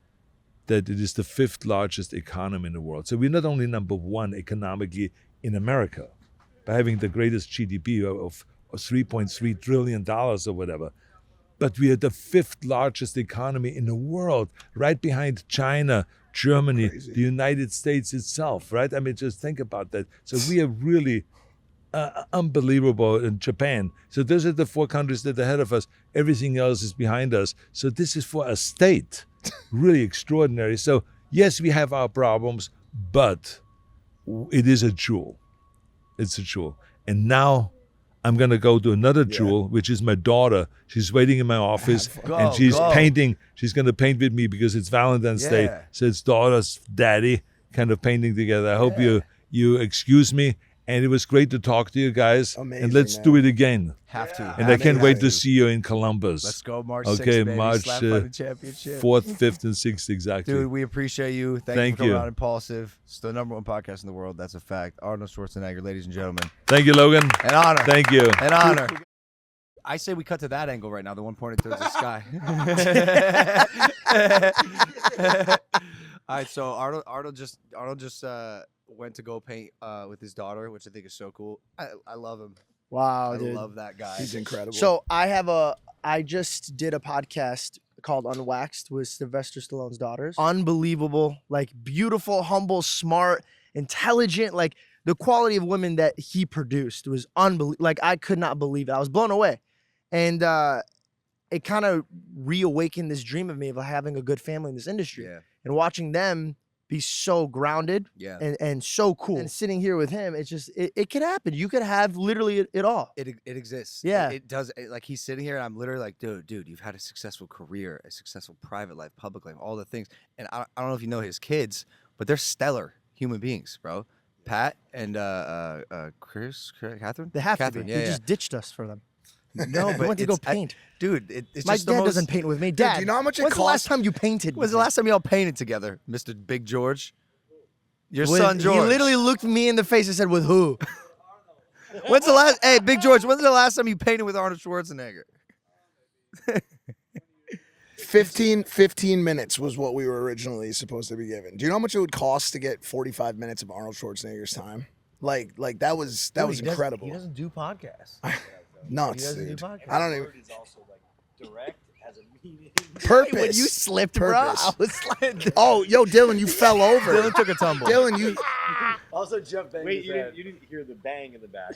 that it is the 5th largest economy in the world. So we're not only number 1 economically in America, by having the greatest GDP of $3.3 trillion or whatever, but we are the 5th largest economy in the world, right behind China, Germany, the United States itself, right? I mean, just think about that. So we are really unbelievable in Japan. So those are the 4 countries that are ahead of us. Everything else is behind us. So this is for a state really extraordinary. So yes, we have our problems, but it is a jewel. It's a jewel. And now I'm going to go to another jewel, which is my daughter. She's waiting in my office, and she's painting. She's going to paint with me because it's Valentine's Day. So it's daughter's daddy kind of painting together. I hope you excuse me. And it was great to talk to you guys. Amazing, and let's do it again. Have to. And I can't wait to see you in Columbus. Let's go March 6th, baby. March Slap Fighting Championship. 4th, 5th, and 6th, exactly. Dude, we appreciate you. Thank you for coming on Impulsive. It's the #1 podcast in the world. That's a fact. Arnold Schwarzenegger, ladies and gentlemen. Thank you, Logan. An honor. Thank you. An honor. I say we cut to that angle right now, the one pointed towards the sky. All right, so Arnold just went to go paint with his daughter, which I think is so cool. I love him. Wow, I dude. love that guy. He's incredible. So I just did a podcast called Unwaxed with Sylvester Stallone's daughters. Unbelievable, like beautiful, humble, smart, intelligent, like the quality of women that he produced was unbelievable. Like I could not believe it. I was blown away. And it kind of reawakened this dream of me of having a good family in this industry. Yeah. And watching them be so grounded and so cool. And sitting here with him, it's just, it could happen. You could have literally it all. It exists. Yeah. It does. Like he's sitting here and I'm literally like, dude, you've had a successful career, a successful private life, public life, all the things. And I don't know if you know his kids, but they're stellar human beings, bro. Pat and Catherine? They have Catherine, to be. yeah, He just ditched us for them. No, but We went to go paint. Dude, it's My just dad the most, doesn't paint with me. Dad, do you know how much it when's the last costs? time you painted? When's with the me? last time y'all painted together, Mr. Big George? Your With- son George. He literally looked me in the face and said, "With who?" When's the last? Hey, Big George. When's the last time you painted with Arnold Schwarzenegger? 15 minutes was what we were originally supposed to be given. Do you know how much it would cost to get 45 minutes of Arnold Schwarzenegger's time? Like that was incredible. He doesn't do podcasts. Nuts, He doesn't dude. do podcasts. I don't even. Is also like direct as a meeting. Purpose. When you slipped, bro, Purpose. I was like, Oh, yo, Dylan, you fell over. Dylan took a tumble. Dylan, you. Also, Jeff banged Wait, his head. You didn't hear the bang in the back.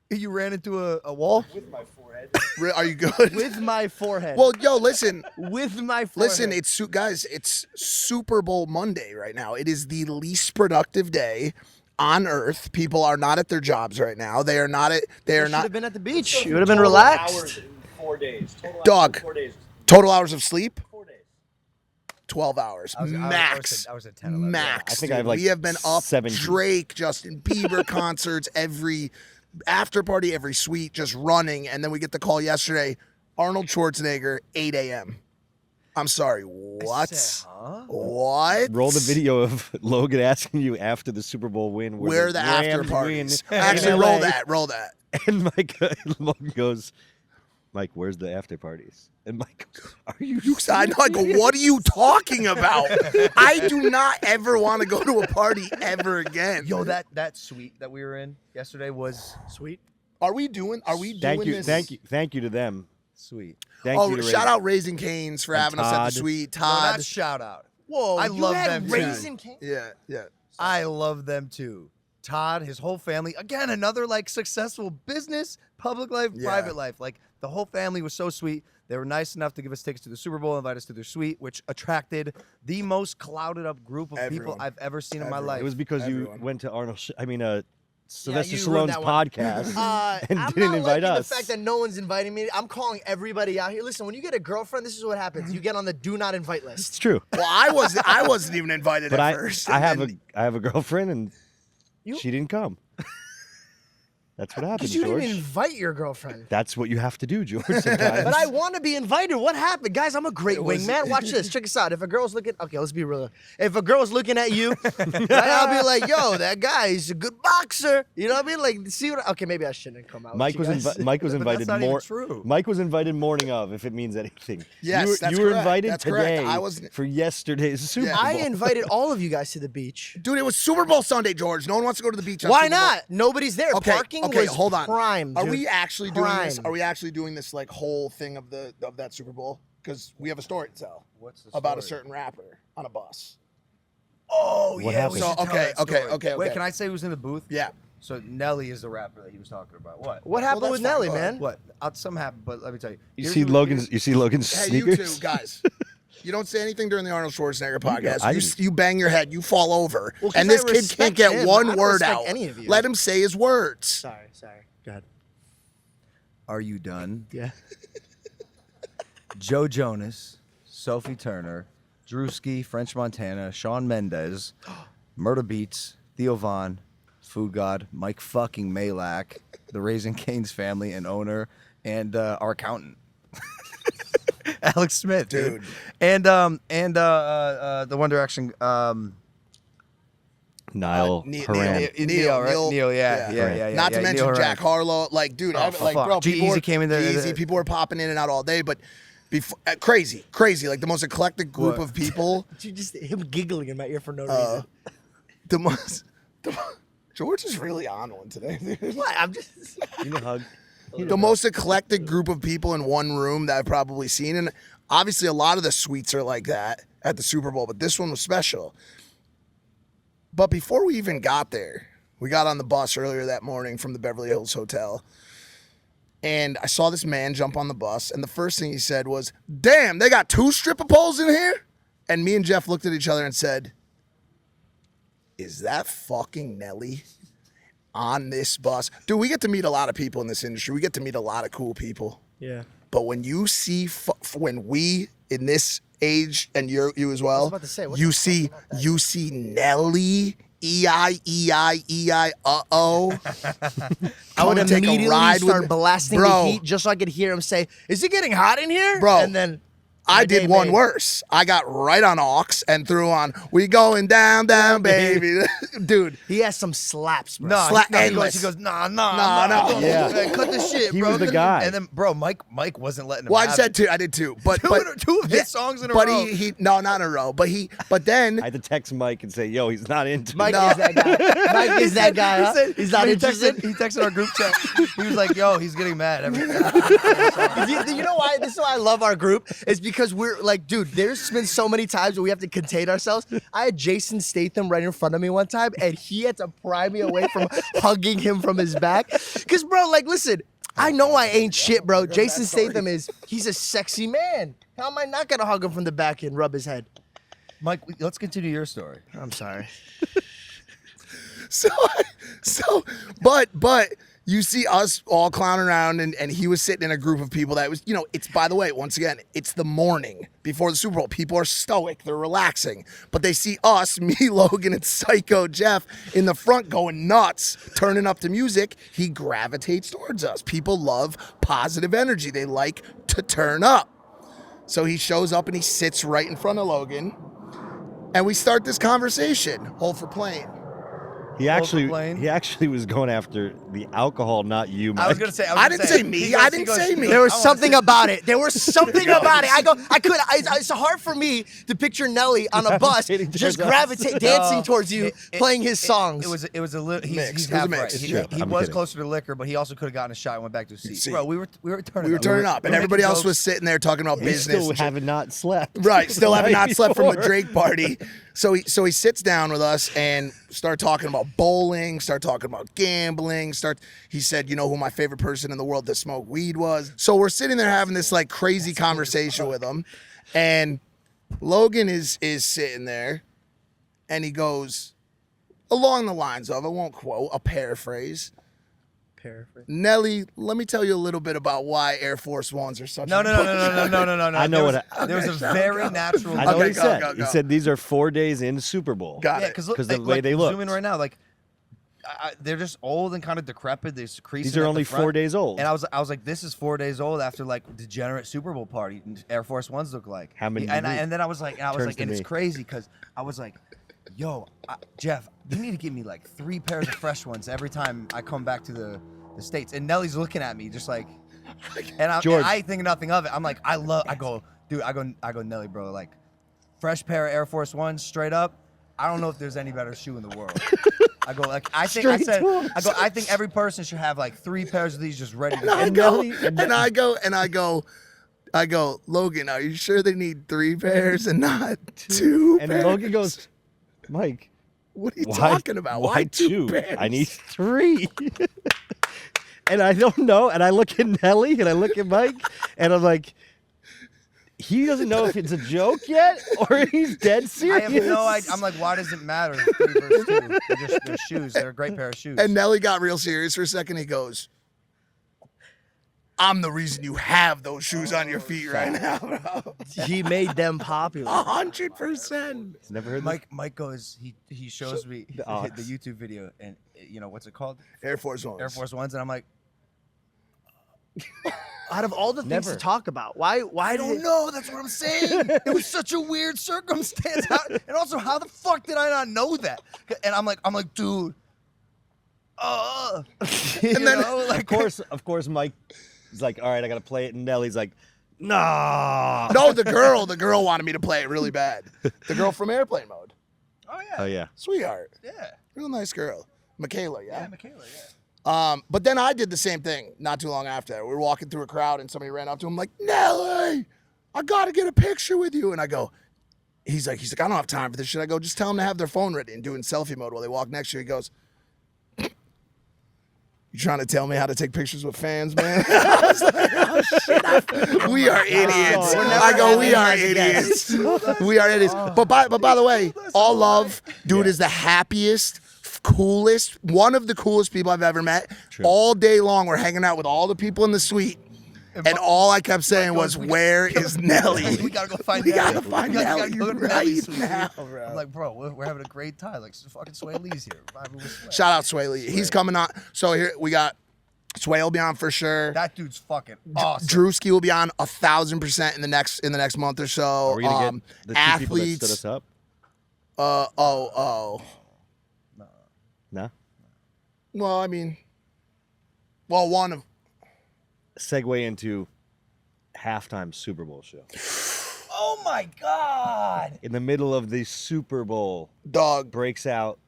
You ran into a wall? With my forehead. Are you good? With my forehead. Well, yo, listen. With my forehead. Listen, guys, it's Super Bowl Monday right now. It is the least productive day on earth. People are not at their jobs right now. They are not at. They are should not. have been at the beach. You would have been Total relaxed. Hours in 4 days. Total Dog. Hours in 4 days. Total hours of sleep. 4 days. 12 hours max. I was at 10, 11. Max. I think dude. I have like we have been up 70. Drake, Justin Bieber concerts, every after party, every suite, just running. And then we get the call yesterday, Arnold Schwarzenegger, 8 a.m. I'm sorry, what? What? Roll the video of Logan asking you after the Super Bowl win Where the after Rams parties? win Actually, in roll LA. that. Roll that. And Logan goes, Mike, where's the after parties? And Mike goes, are you I know. I go, what are you talking about? I do not ever want to go to a party ever again. Yo, that suite that we were in yesterday was Sweet. Are we doing this? Thank you to them. sweet. Thank you to shout Ray. out Raising Cane's for And having us at the Todd. suite. No, Todd. not shout out. Whoa, I you love had them too. Raisin Cane? Yeah. I love them too. Todd, his whole family. Again, another like successful business, public life, Yeah. private life. Like the whole family was so sweet. They were nice enough to give us tickets to the Super Bowl, invite us to their suite, which attracted the most clouded up group of people Everyone. I've ever seen in my Everyone. life. It was because Everyone. you went to Sylvester you ruined Stallone's that one. podcast and I'm didn't not invite liking us. the fact that no one's inviting me. I'm calling everybody out here. Listen, when you get a girlfriend, this is what happens. You get on the do not invite list. It's true. Well, I wasn't even invited But at first. I and have a girlfriend and You- she didn't come. That's what happens, Because you George. didn't invite your girlfriend. That's what you have to do, George. Sometimes. But I want to be invited. What happened? Guys, I'm a great wingman. Watch this. Check this out. If a girl's looking, okay, let's be real. If a girl's looking at you, right, I'll be like, yo, that guy, he's a good boxer. You know what I mean? Like, see what, okay, maybe I shouldn't come out. Mike with you was guys. Mike was But invited that's not even more. true. Mike was invited morning of, if it means anything. Yes, that's you were correct. invited That's correct. today I wasn't- for yesterday's Super Yeah. Bowl. I invited all of you guys to the beach. Dude, it was Super Bowl Sunday, George. No one wants to go to the beach. On Why Super Bowl. not? Nobody's there. Okay, Parking okay, was hold on. prime, Are dude. we actually doing this? Prime. Are we actually doing this like whole thing of that Super Bowl? Because we have a story to tell What's the about a story? certain rapper on a bus. Oh, What yeah. happened? We So, should tell okay, that okay, story. okay, Wait, okay. can I say who's in the booth? Yeah. So Nelly is the rapper that he was talking about. What? What happened that's with fine. Nelly, Go ahead. man? What? Some happened, but let me tell you. You Here's see who- Logan's. You see Logan's Hey, sneakers. you two guys. You don't say anything during the Arnold Schwarzenegger podcast. I You, didn't. you bang your head. You fall over. Well, 'cause and this I kid can't respect get him. I one don't word respect out. any of you. Let him say his words. Sorry. Go ahead. Are you done? Yeah. Joe Jonas, Sophie Turner, Drewski, French Montana, Sean Mendez, Murda Beats, Theo Vaughn, Food God, Mike fucking Malak, the Raising Cane's family and owner, and our accountant. Alex Smith, dude. And the One Direction Niall Horan. Neil, yeah. Not to yeah, mention Neil Jack Horan. Harlow. Like, dude, Oh, like, fuck. bro, G-Eazy people came in there- G-Eazy, people were popping in and out all day, but before, crazy. Like the most eclectic group What? of people. Just him giggling in my ear for no Uh, reason. George is really on one today. dude. What? I'm just. You know, hug. The most eclectic group of people in one room that I've probably seen, and obviously a lot of the suites are like that at the Super Bowl, but this one was special. But before we even got there, we got on the bus earlier that morning from the Beverly Hills Hotel, and I saw this man jump on the bus, and the first thing he said was, "Damn, they got 2 stripper poles in here?" And me and Jeff looked at each other and said, "Is that fucking Nelly on this bus?" Dude, we get to meet a lot of people in this industry. We get to meet a lot of cool people. Yeah. But when you see, when we in this age, and you as well, about to say, what you the see, fuck about that? you see Nelly, E-I, uh-oh. I would Come and take a immediately ride with start me. blasting Bro. the heat just so I could hear him say, "Is it getting hot in here?" Bro. And then I my did day one made. worse. I got right on aux and threw on "We Going Down, Down, Baby." Dude, He has some slaps, bro. No, Slap he endless. goes, nah. Yeah. Man, cut the shit, He bro. was the guy. And then, bro, Mike wasn't letting him well, I have said it. two. I did two, but Two of his songs in a but row. he no, not in a row. But then I had to text Mike and say, "Yo, he's not into Mike me." is that guy. Mike is that guy. He Huh? said- He's not he interested. He texted our group chat. He was like, "Yo, he's getting mad every time." You know why? This is why I love our group. Is because because we're like, dude, there's been so many times where we have to contain ourselves. I had Jason Statham right in front of me one time, and he had to pry me away from hugging him from his back. Because, bro, like, listen, I know I ain't shit, bro. Jason Statham he's a sexy man. How am I not going to hug him from the back and rub his head? Mike, let's continue your story. I'm sorry. But you see us all clowning around, and he was sitting in a group of people that was, it's, by the way, once again, it's the morning before the Super Bowl. People are stoic, they're relaxing, but they see us, me, Logan, and Psycho Jeff in the front going nuts, turning up the music. He gravitates towards us. People love positive energy. They like to turn up. So he shows up and he sits right in front of Logan, and we start this conversation. Hold for plane. He actually was going after the alcohol, not you, Mike. I was gonna say. I didn't say me. I didn't say me. There was something about it. There was something about it. It's hard for me to picture Nelly on a bus just dancing towards you, playing his songs. It was a little. He's It was a half mix. right. It's He true. I'm was kidding. closer to liquor, but he also could have gotten a shot and went back to his seat. Bro, we were turning. We were turning up, and everybody else jokes. was sitting there talking about We business. still and shit. haven't not slept. Right, still having not slept from the Before. Drake party. So he sits down with us and start talking about bowling, start talking about gambling, he said, you know who my favorite person in the world to smoke weed was. So we're sitting there having this like crazy conversation with him, and Logan is sitting there, and he goes along the lines of, I won't quote, a paraphrase. Nelly, let me tell you a little bit about why Air Force Ones are such No. I know what. There was a very natural. I know what he go, said. go, go. He said these are 4 days in Super Bowl. Got Yeah, it. because the way they look. Zoom in right now, like they're just old and kind of decrepit. They're creasing. These are at only the front. 4 days old. And I was like, this is 4 days old after like degenerate Super Bowl party Air Force Ones look like. How many And, do you and then I was like, Turns to and it's me. crazy because I was like, yo, Jeff, you need to give me like 3 pairs of fresh ones every time I come back to the States. And Nelly's looking at me just like, and I think nothing of it. I'm like, I go, Nelly, bro, like fresh pair of Air Force Ones straight up. I don't know if there's any better shoe in the world. I go like, I think every person should have like 3 pairs of these just ready to go. I go, Logan, are you sure they need 3 pairs and not 2 And pairs? Logan goes, Mike, what are you talking about? Why 2 pairs? I need 3. And I don't know. And I look at Nelly and I look at Mike and I'm like, he doesn't know if it's a joke yet or he's dead I serious. have no idea. I'm like, why does it matter? 3 versus 2. They're shoes. They're a great pair of shoes. And Nelly got real serious for a second. He goes, I'm the reason you have those shoes on your feet right now, bro. He made them popular. 100%. He's never heard Mike goes, he shows me the YouTube video, and what's it called? Air Force Ones. Air Force Ones, and I'm like, Out of all the things to talk about, why I don't know. That's what I'm saying. It was such a weird circumstance, and also, how the fuck did I not know that? And I'm like, dude. And then, Of course, Mike is like, all right, I got to play it. And Nelly's like, nah. no, the girl wanted me to play it really bad. The girl from Airplane Mode. Oh, yeah. Sweetheart. Yeah. Real nice girl. Michaela, yeah? Yeah, Michaela, yeah. But then I did the same thing not too long after that. We were walking through a crowd and somebody ran up to him like, Nelly, I got to get a picture with you. And I go, he's like, I don't have time for this shit. I go, just tell them to have their phone ready and do it in selfie mode while they walk next to you. He goes, you trying to tell me how to take pictures with fans, man? I was like, oh, shit. We are idiots. I go, we are idiots. We are idiots. But by the way, all love, dude is the happiest, coolest, one of the coolest people I've ever met. True. All day long, we're hanging out with all the people in the suite. And all I kept saying was, where is Nelly? We gotta go find We Nelly. gotta find We gotta Nelly go to right Nelly's suite. now, bro. I'm like, bro, we're having a great time. Like, fucking Sway Lee's here. Vibing with Sway. Shout out Sway Lee. He's coming on. So here we got Sway will be on for sure. That dude's fucking awesome. Drewski will be on 1,000% in the next month or so. Are we going to get the 2 people that stood us up? No? Well, I mean, one of. Segue into halftime Super Bowl show. Oh my God. In the middle of the Super Bowl, Dog. breaks out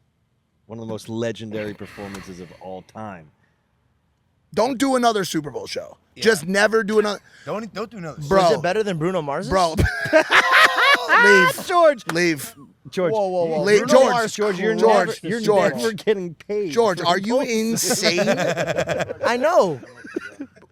one of the most legendary performances of all time. Don't do another Super Bowl show. Just never do another. Don't do another. Bro. Was it better than Bruno Mars's? Bro. Leave. George. Leave. George. Whoa, whoa, whoa. Leave. Bruno George. Mars, George, you're George. never, you're George. never getting paid. George, for are you both. insane? I know.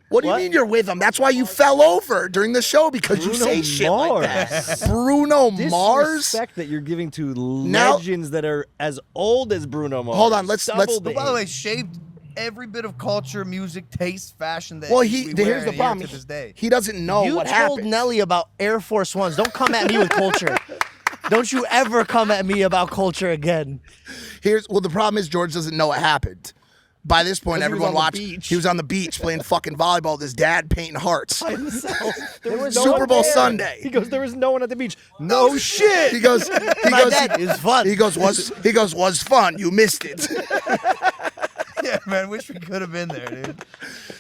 What do you What? mean you're with him? That's why you fell over during the show because you Bruno say shit like Mars. that. Bruno Mars. Disrespect that you're giving to Now- legends that are as old as Bruno Mars. Hold on, let's- Double the By the way, age. shaped every bit of culture, music, taste, fashion that Well, we wear here's the here problem. to this day. He doesn't know You what told happened. Nelly about Air Force Ones. Don't come at me with culture. Don't you ever come at me about culture again. The problem is George doesn't know what happened. By this point, Because he was everyone on the watched. beach. He was on the beach playing fucking volleyball with his dad painting hearts. There was Super no Bowl one there. Sunday. He goes, there was no one at the beach. No shit. He goes, My dad is fun. He goes, was fun. You missed it. Yeah, man, wish we could have been there, dude.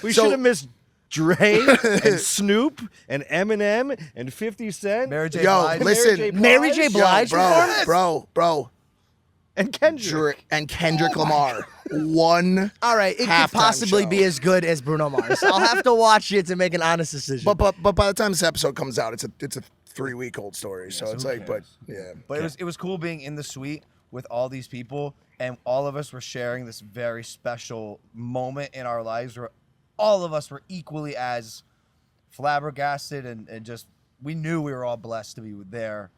We So- should have missed Dre and Snoop and Eminem and 50 Cent Mary J. Yo, Blige. listen. Mary J. Blige performed? Bro, and Kendrick. and Kendrick Lamar won. All right, it Halftime could possibly show. be as good as Bruno Mars. I'll have to watch it to make an honest decision. But by the time this episode comes out, it's a 3-week-old story. So it's like, but yeah. But it was cool being in the suite with all these people, and all of us were sharing this very special moment in our lives where all of us were equally as flabbergasted and just we knew we were all blessed to be there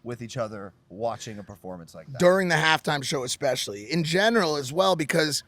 with each other watching a performance like that. During the halftime show, especially in general as well, because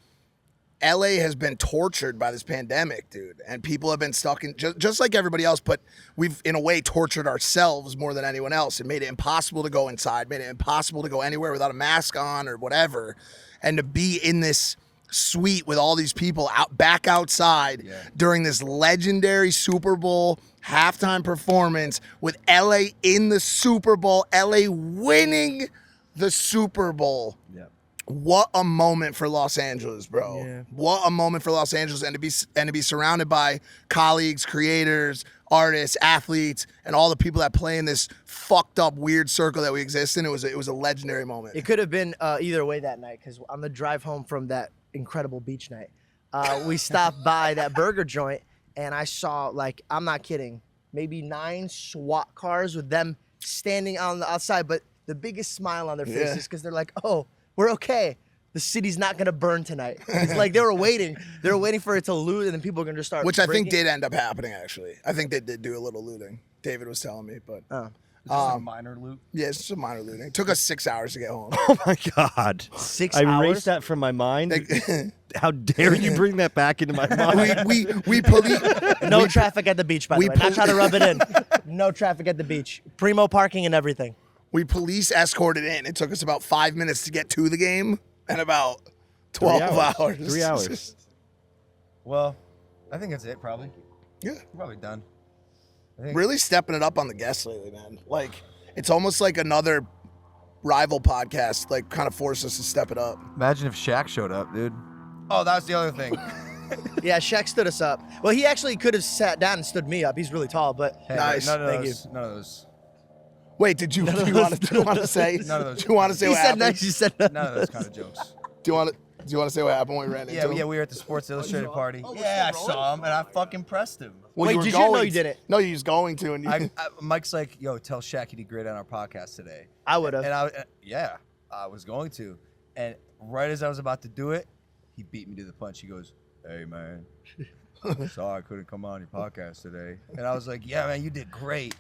LA has been tortured by this pandemic, dude, and people have been stuck in just like everybody else, but we've in a way tortured ourselves more than anyone else. It made it impossible to go inside, made it impossible to go anywhere without a mask on or whatever, and to be in this suite with all these people back outside during this legendary Super Bowl halftime performance with LA in the Super Bowl, LA winning the Super Bowl. Yeah. What a moment for Los Angeles, bro. Yeah. What a moment for Los Angeles, and to be surrounded by colleagues, creators, artists, athletes, and all the people that play in this fucked up weird circle that we exist in. It was a legendary moment. It could have been either way that night because on the drive home from that incredible beach night, we stopped by that burger joint and I saw, like, I'm not kidding, maybe 9 SWAT cars with them standing on the outside, but the biggest smile on their faces because they're like, oh, we're okay. The city's not gonna burn tonight. It's like they were waiting. They were waiting for it to loot, and then people are gonna just start. Which I think breaking. did end up happening, actually. I think they did do a little looting. David was telling me, but Just a minor loot. yeah, it's just a minor looting. It took us 6 hours to get home. Oh my God. 6 I hours. erased that from my mind. How dare you bring that back into my mind? we police. No traffic at the beach, by the we way. Not pull- trying to rub it in. No traffic at the beach. Primo parking and everything. We police escorted in. It took us about 5 minutes to get to the game and about 12 hours. 3 hours. Well, I think that's it, probably. Yeah. We're probably done. I think Really stepping it up on the guests lately, man. Like, it's almost like another rival podcast, like, kind of forced us to step it up. Imagine if Shaq showed up, dude. Oh, that was the other thing. Yeah, Shaq stood us up. Well, he actually could have sat down and stood me up. He's really tall, but Hey, Nice. None of Thank those. None of those. Wait, do you want to say? None of those. Do you want to say he what said happened? nice. He said None of those kind of jokes. Do you want to say what happened when we ran into him? Yeah, we were at the Sports Illustrated party. Yeah, I saw him and I fucking pressed him. Well, Wait, were did you? No, going you to. didn't. No, you was going to, and you. Mike's like, yo, tell Shaq he did great on our podcast today. I would have. And I was going to. And right as I was about to do it, he beat me to the punch. He goes, hey, man, sorry I couldn't come on your podcast today. And I was like, yeah, man, you did great.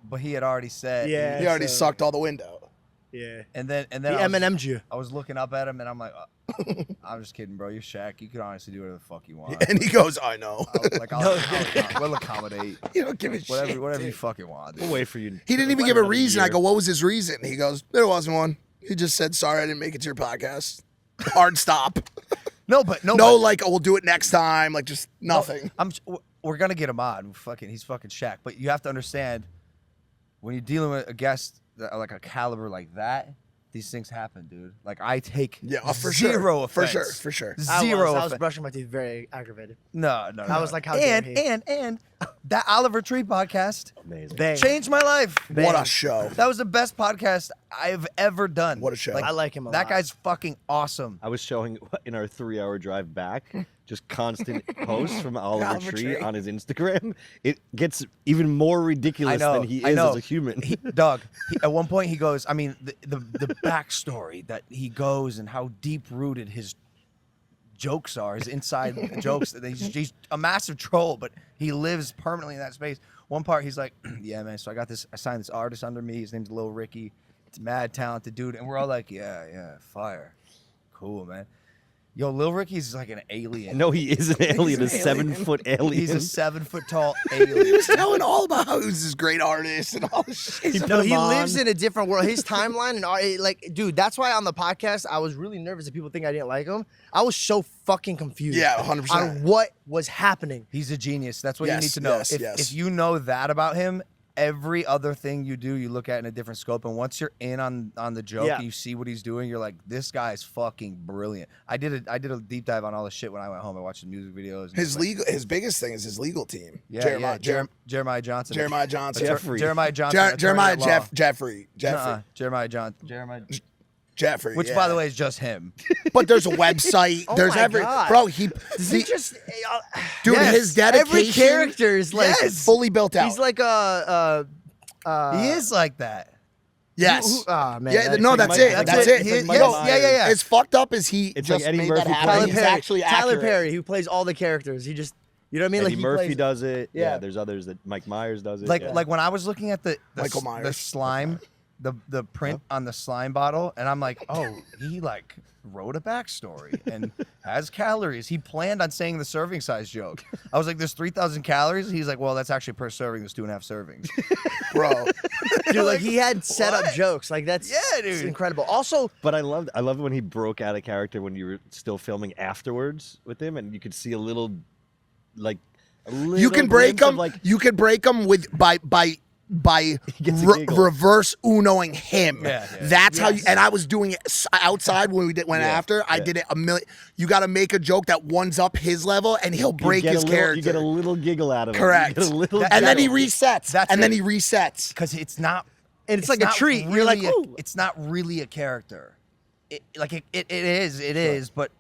But he had already said. Yeah. he already so- sucked all the wind out. Yeah. And then He I was- M&M'd you. I was looking up at him and I'm like, I'm just kidding, bro. You're Shaq. You can honestly do whatever the fuck you want. And he goes, I know. We'll accommodate. You don't give a Whatever, shit. whatever you dude. fucking want. We'll wait for you. He didn't even give a reason. I go, what was his reason? He goes, there wasn't one. He just said, sorry, I didn't make it to your podcast. Hard stop. No, but No, like, oh, we'll do it next time. Like, just nothing. We're gonna get him on. He's fucking Shaq. But you have to understand, when you're dealing with a guest like a caliber like that, these things happen, dude. Like I take For zero sure. offense. For sure. I Zero was offense. brushing my teeth, very aggravated. No. I was like, how dare he? and That Oliver Tree podcast Amazing. Bang. changed my life. What a show. That was the best podcast I've ever done. What a show. I like him a That lot. guy's fucking awesome. I was showing in our 3-hour drive back, just constant posts from Oliver Tree on his Instagram. It gets even more ridiculous than he is as a human. Dog, at one point he goes, I mean, the backstory that he goes and how deep rooted his jokes are, his inside jokes. That he's a massive troll, but he lives permanently in that space. One part he's like, yeah, man, so I signed this artist under me. His name's Lil Ricky. It's a mad talented dude. And we're all like, yeah, fire. Cool, man. Yo, Lil Ricky's like an alien. No, he is an alien, a 7-foot alien. He's a 7-foot tall He alien. was telling all about how he was this great artist and all this shit. No, he lives in a different world. His timeline and like, dude, that's why on the podcast I was really nervous that people think I didn't like him. I was so fucking confused. Yeah, 100%. On what was happening. He's a genius. That's what you Yes, need to know. yes, yes. If you know that about him, every other thing you do, you look at in a different scope. And once you're in on the joke and you see what he's doing, you're like, this guy's fucking brilliant. I did a deep dive on all this shit when I went home. I watched the music videos. And His biggest thing is his legal team. Jeremiah Johnson. Jeremiah Johnson. Jeremiah Johnson. Jeremiah Jeffrey. Jeremiah Johnson. Jeffrey. Which, by the way, is just him. But there's a website. Oh there's my every God. bro. Does he just dude, Yes. his dedication. every character is like fully built out. he's like He is like that. yes. Man, Yeah, that's no, like that's Mike- it. That's it. It's like Yo, Mike yeah. As fucked up as he It's just like Eddie made Murphy that happen, plays- Tyler he's Perry. actually Tyler accurate. Perry, who plays all the characters. He just, you know what I mean? Eddie like he Murphy plays, does it. Yeah. Yeah, there's others that Mike Myers does it. Like yeah. like when I was looking at the Michael the Myers. slime, the print on the slime bottle, and I'm like, oh, he like wrote a backstory and has calories. He planned on saying the serving size joke. I was like, there's 3,000 calories. He's like, well, that's actually per serving. There's 2.5 servings. Bro. Dude, like he had set up What? jokes. Like that's it's dude. incredible. Also, But I loved when he broke out of character when you were still filming afterwards with him, and you could see a little, like, You can break glimpse of, them. like, You can break them with by gets a giggle. reverse unoing him. Yeah. That's how you. And I was doing it outside when we went after. I did it a million. You got to make a joke that one's up his level, and he'll break his character. You get a little giggle out of Correct. it. You get a little and then he giggle. resets. That's and then it. he resets. Because it's not, and it's like a not treat. You're like, really ooh. it's not really a character. It is, but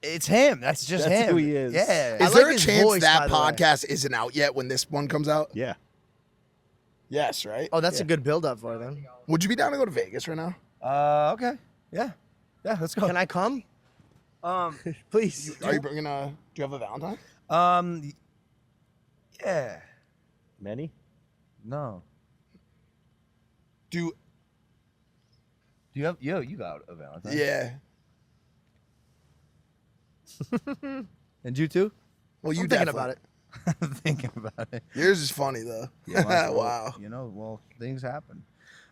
it's him. That's just That's him. who he is. Yeah. I Is there like a his chance voice, that by the way. podcast isn't out yet when this one comes out? Yeah. Yes, right? Oh, that's a good build up for them. Would you be down to go to Vegas right now? Okay. Yeah. Yeah. Let's go. Can I come? Please. Are you bringing do you have a Valentine? Yeah. Many? No. Do Do you have you got a Valentine? yeah. And you too? Well, you I'm thinking definitely- about it. I'm thinking about it. Yours is funny though. Wow. You know, well, things happen.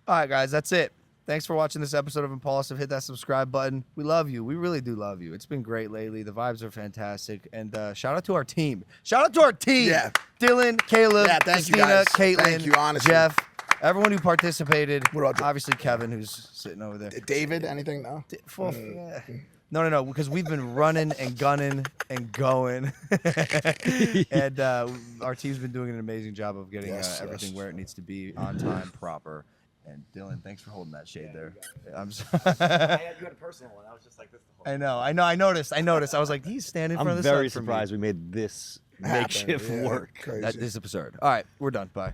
All right, guys, that's it. Thanks for watching this episode of Impaulsive. Hit that subscribe button. We love you. We really do love you. It's been great lately. The vibes are fantastic. And shout out to our team. Shout out to our team. Yeah. Dylan, Caleb, Yeah, thank you, Christina, guys. Caitlin, Thank you, honestly. Jeff, everyone who participated. What about you? Obviously, Kevin, who's sitting over there. David, anything? No. Yeah. No, because we've been running and gunning and going, and our team's been doing an amazing job of getting everything where it needs to be on time, proper. And Dylan, thanks for holding that shade there. I'm sorry. You had a personal one. I was just like this the whole I know. I noticed. I was like, he's standing in front I'm of the very sun for me. surprised we made this Happen. makeshift Yeah, work. crazy. That is absurd. All right, we're done. Bye.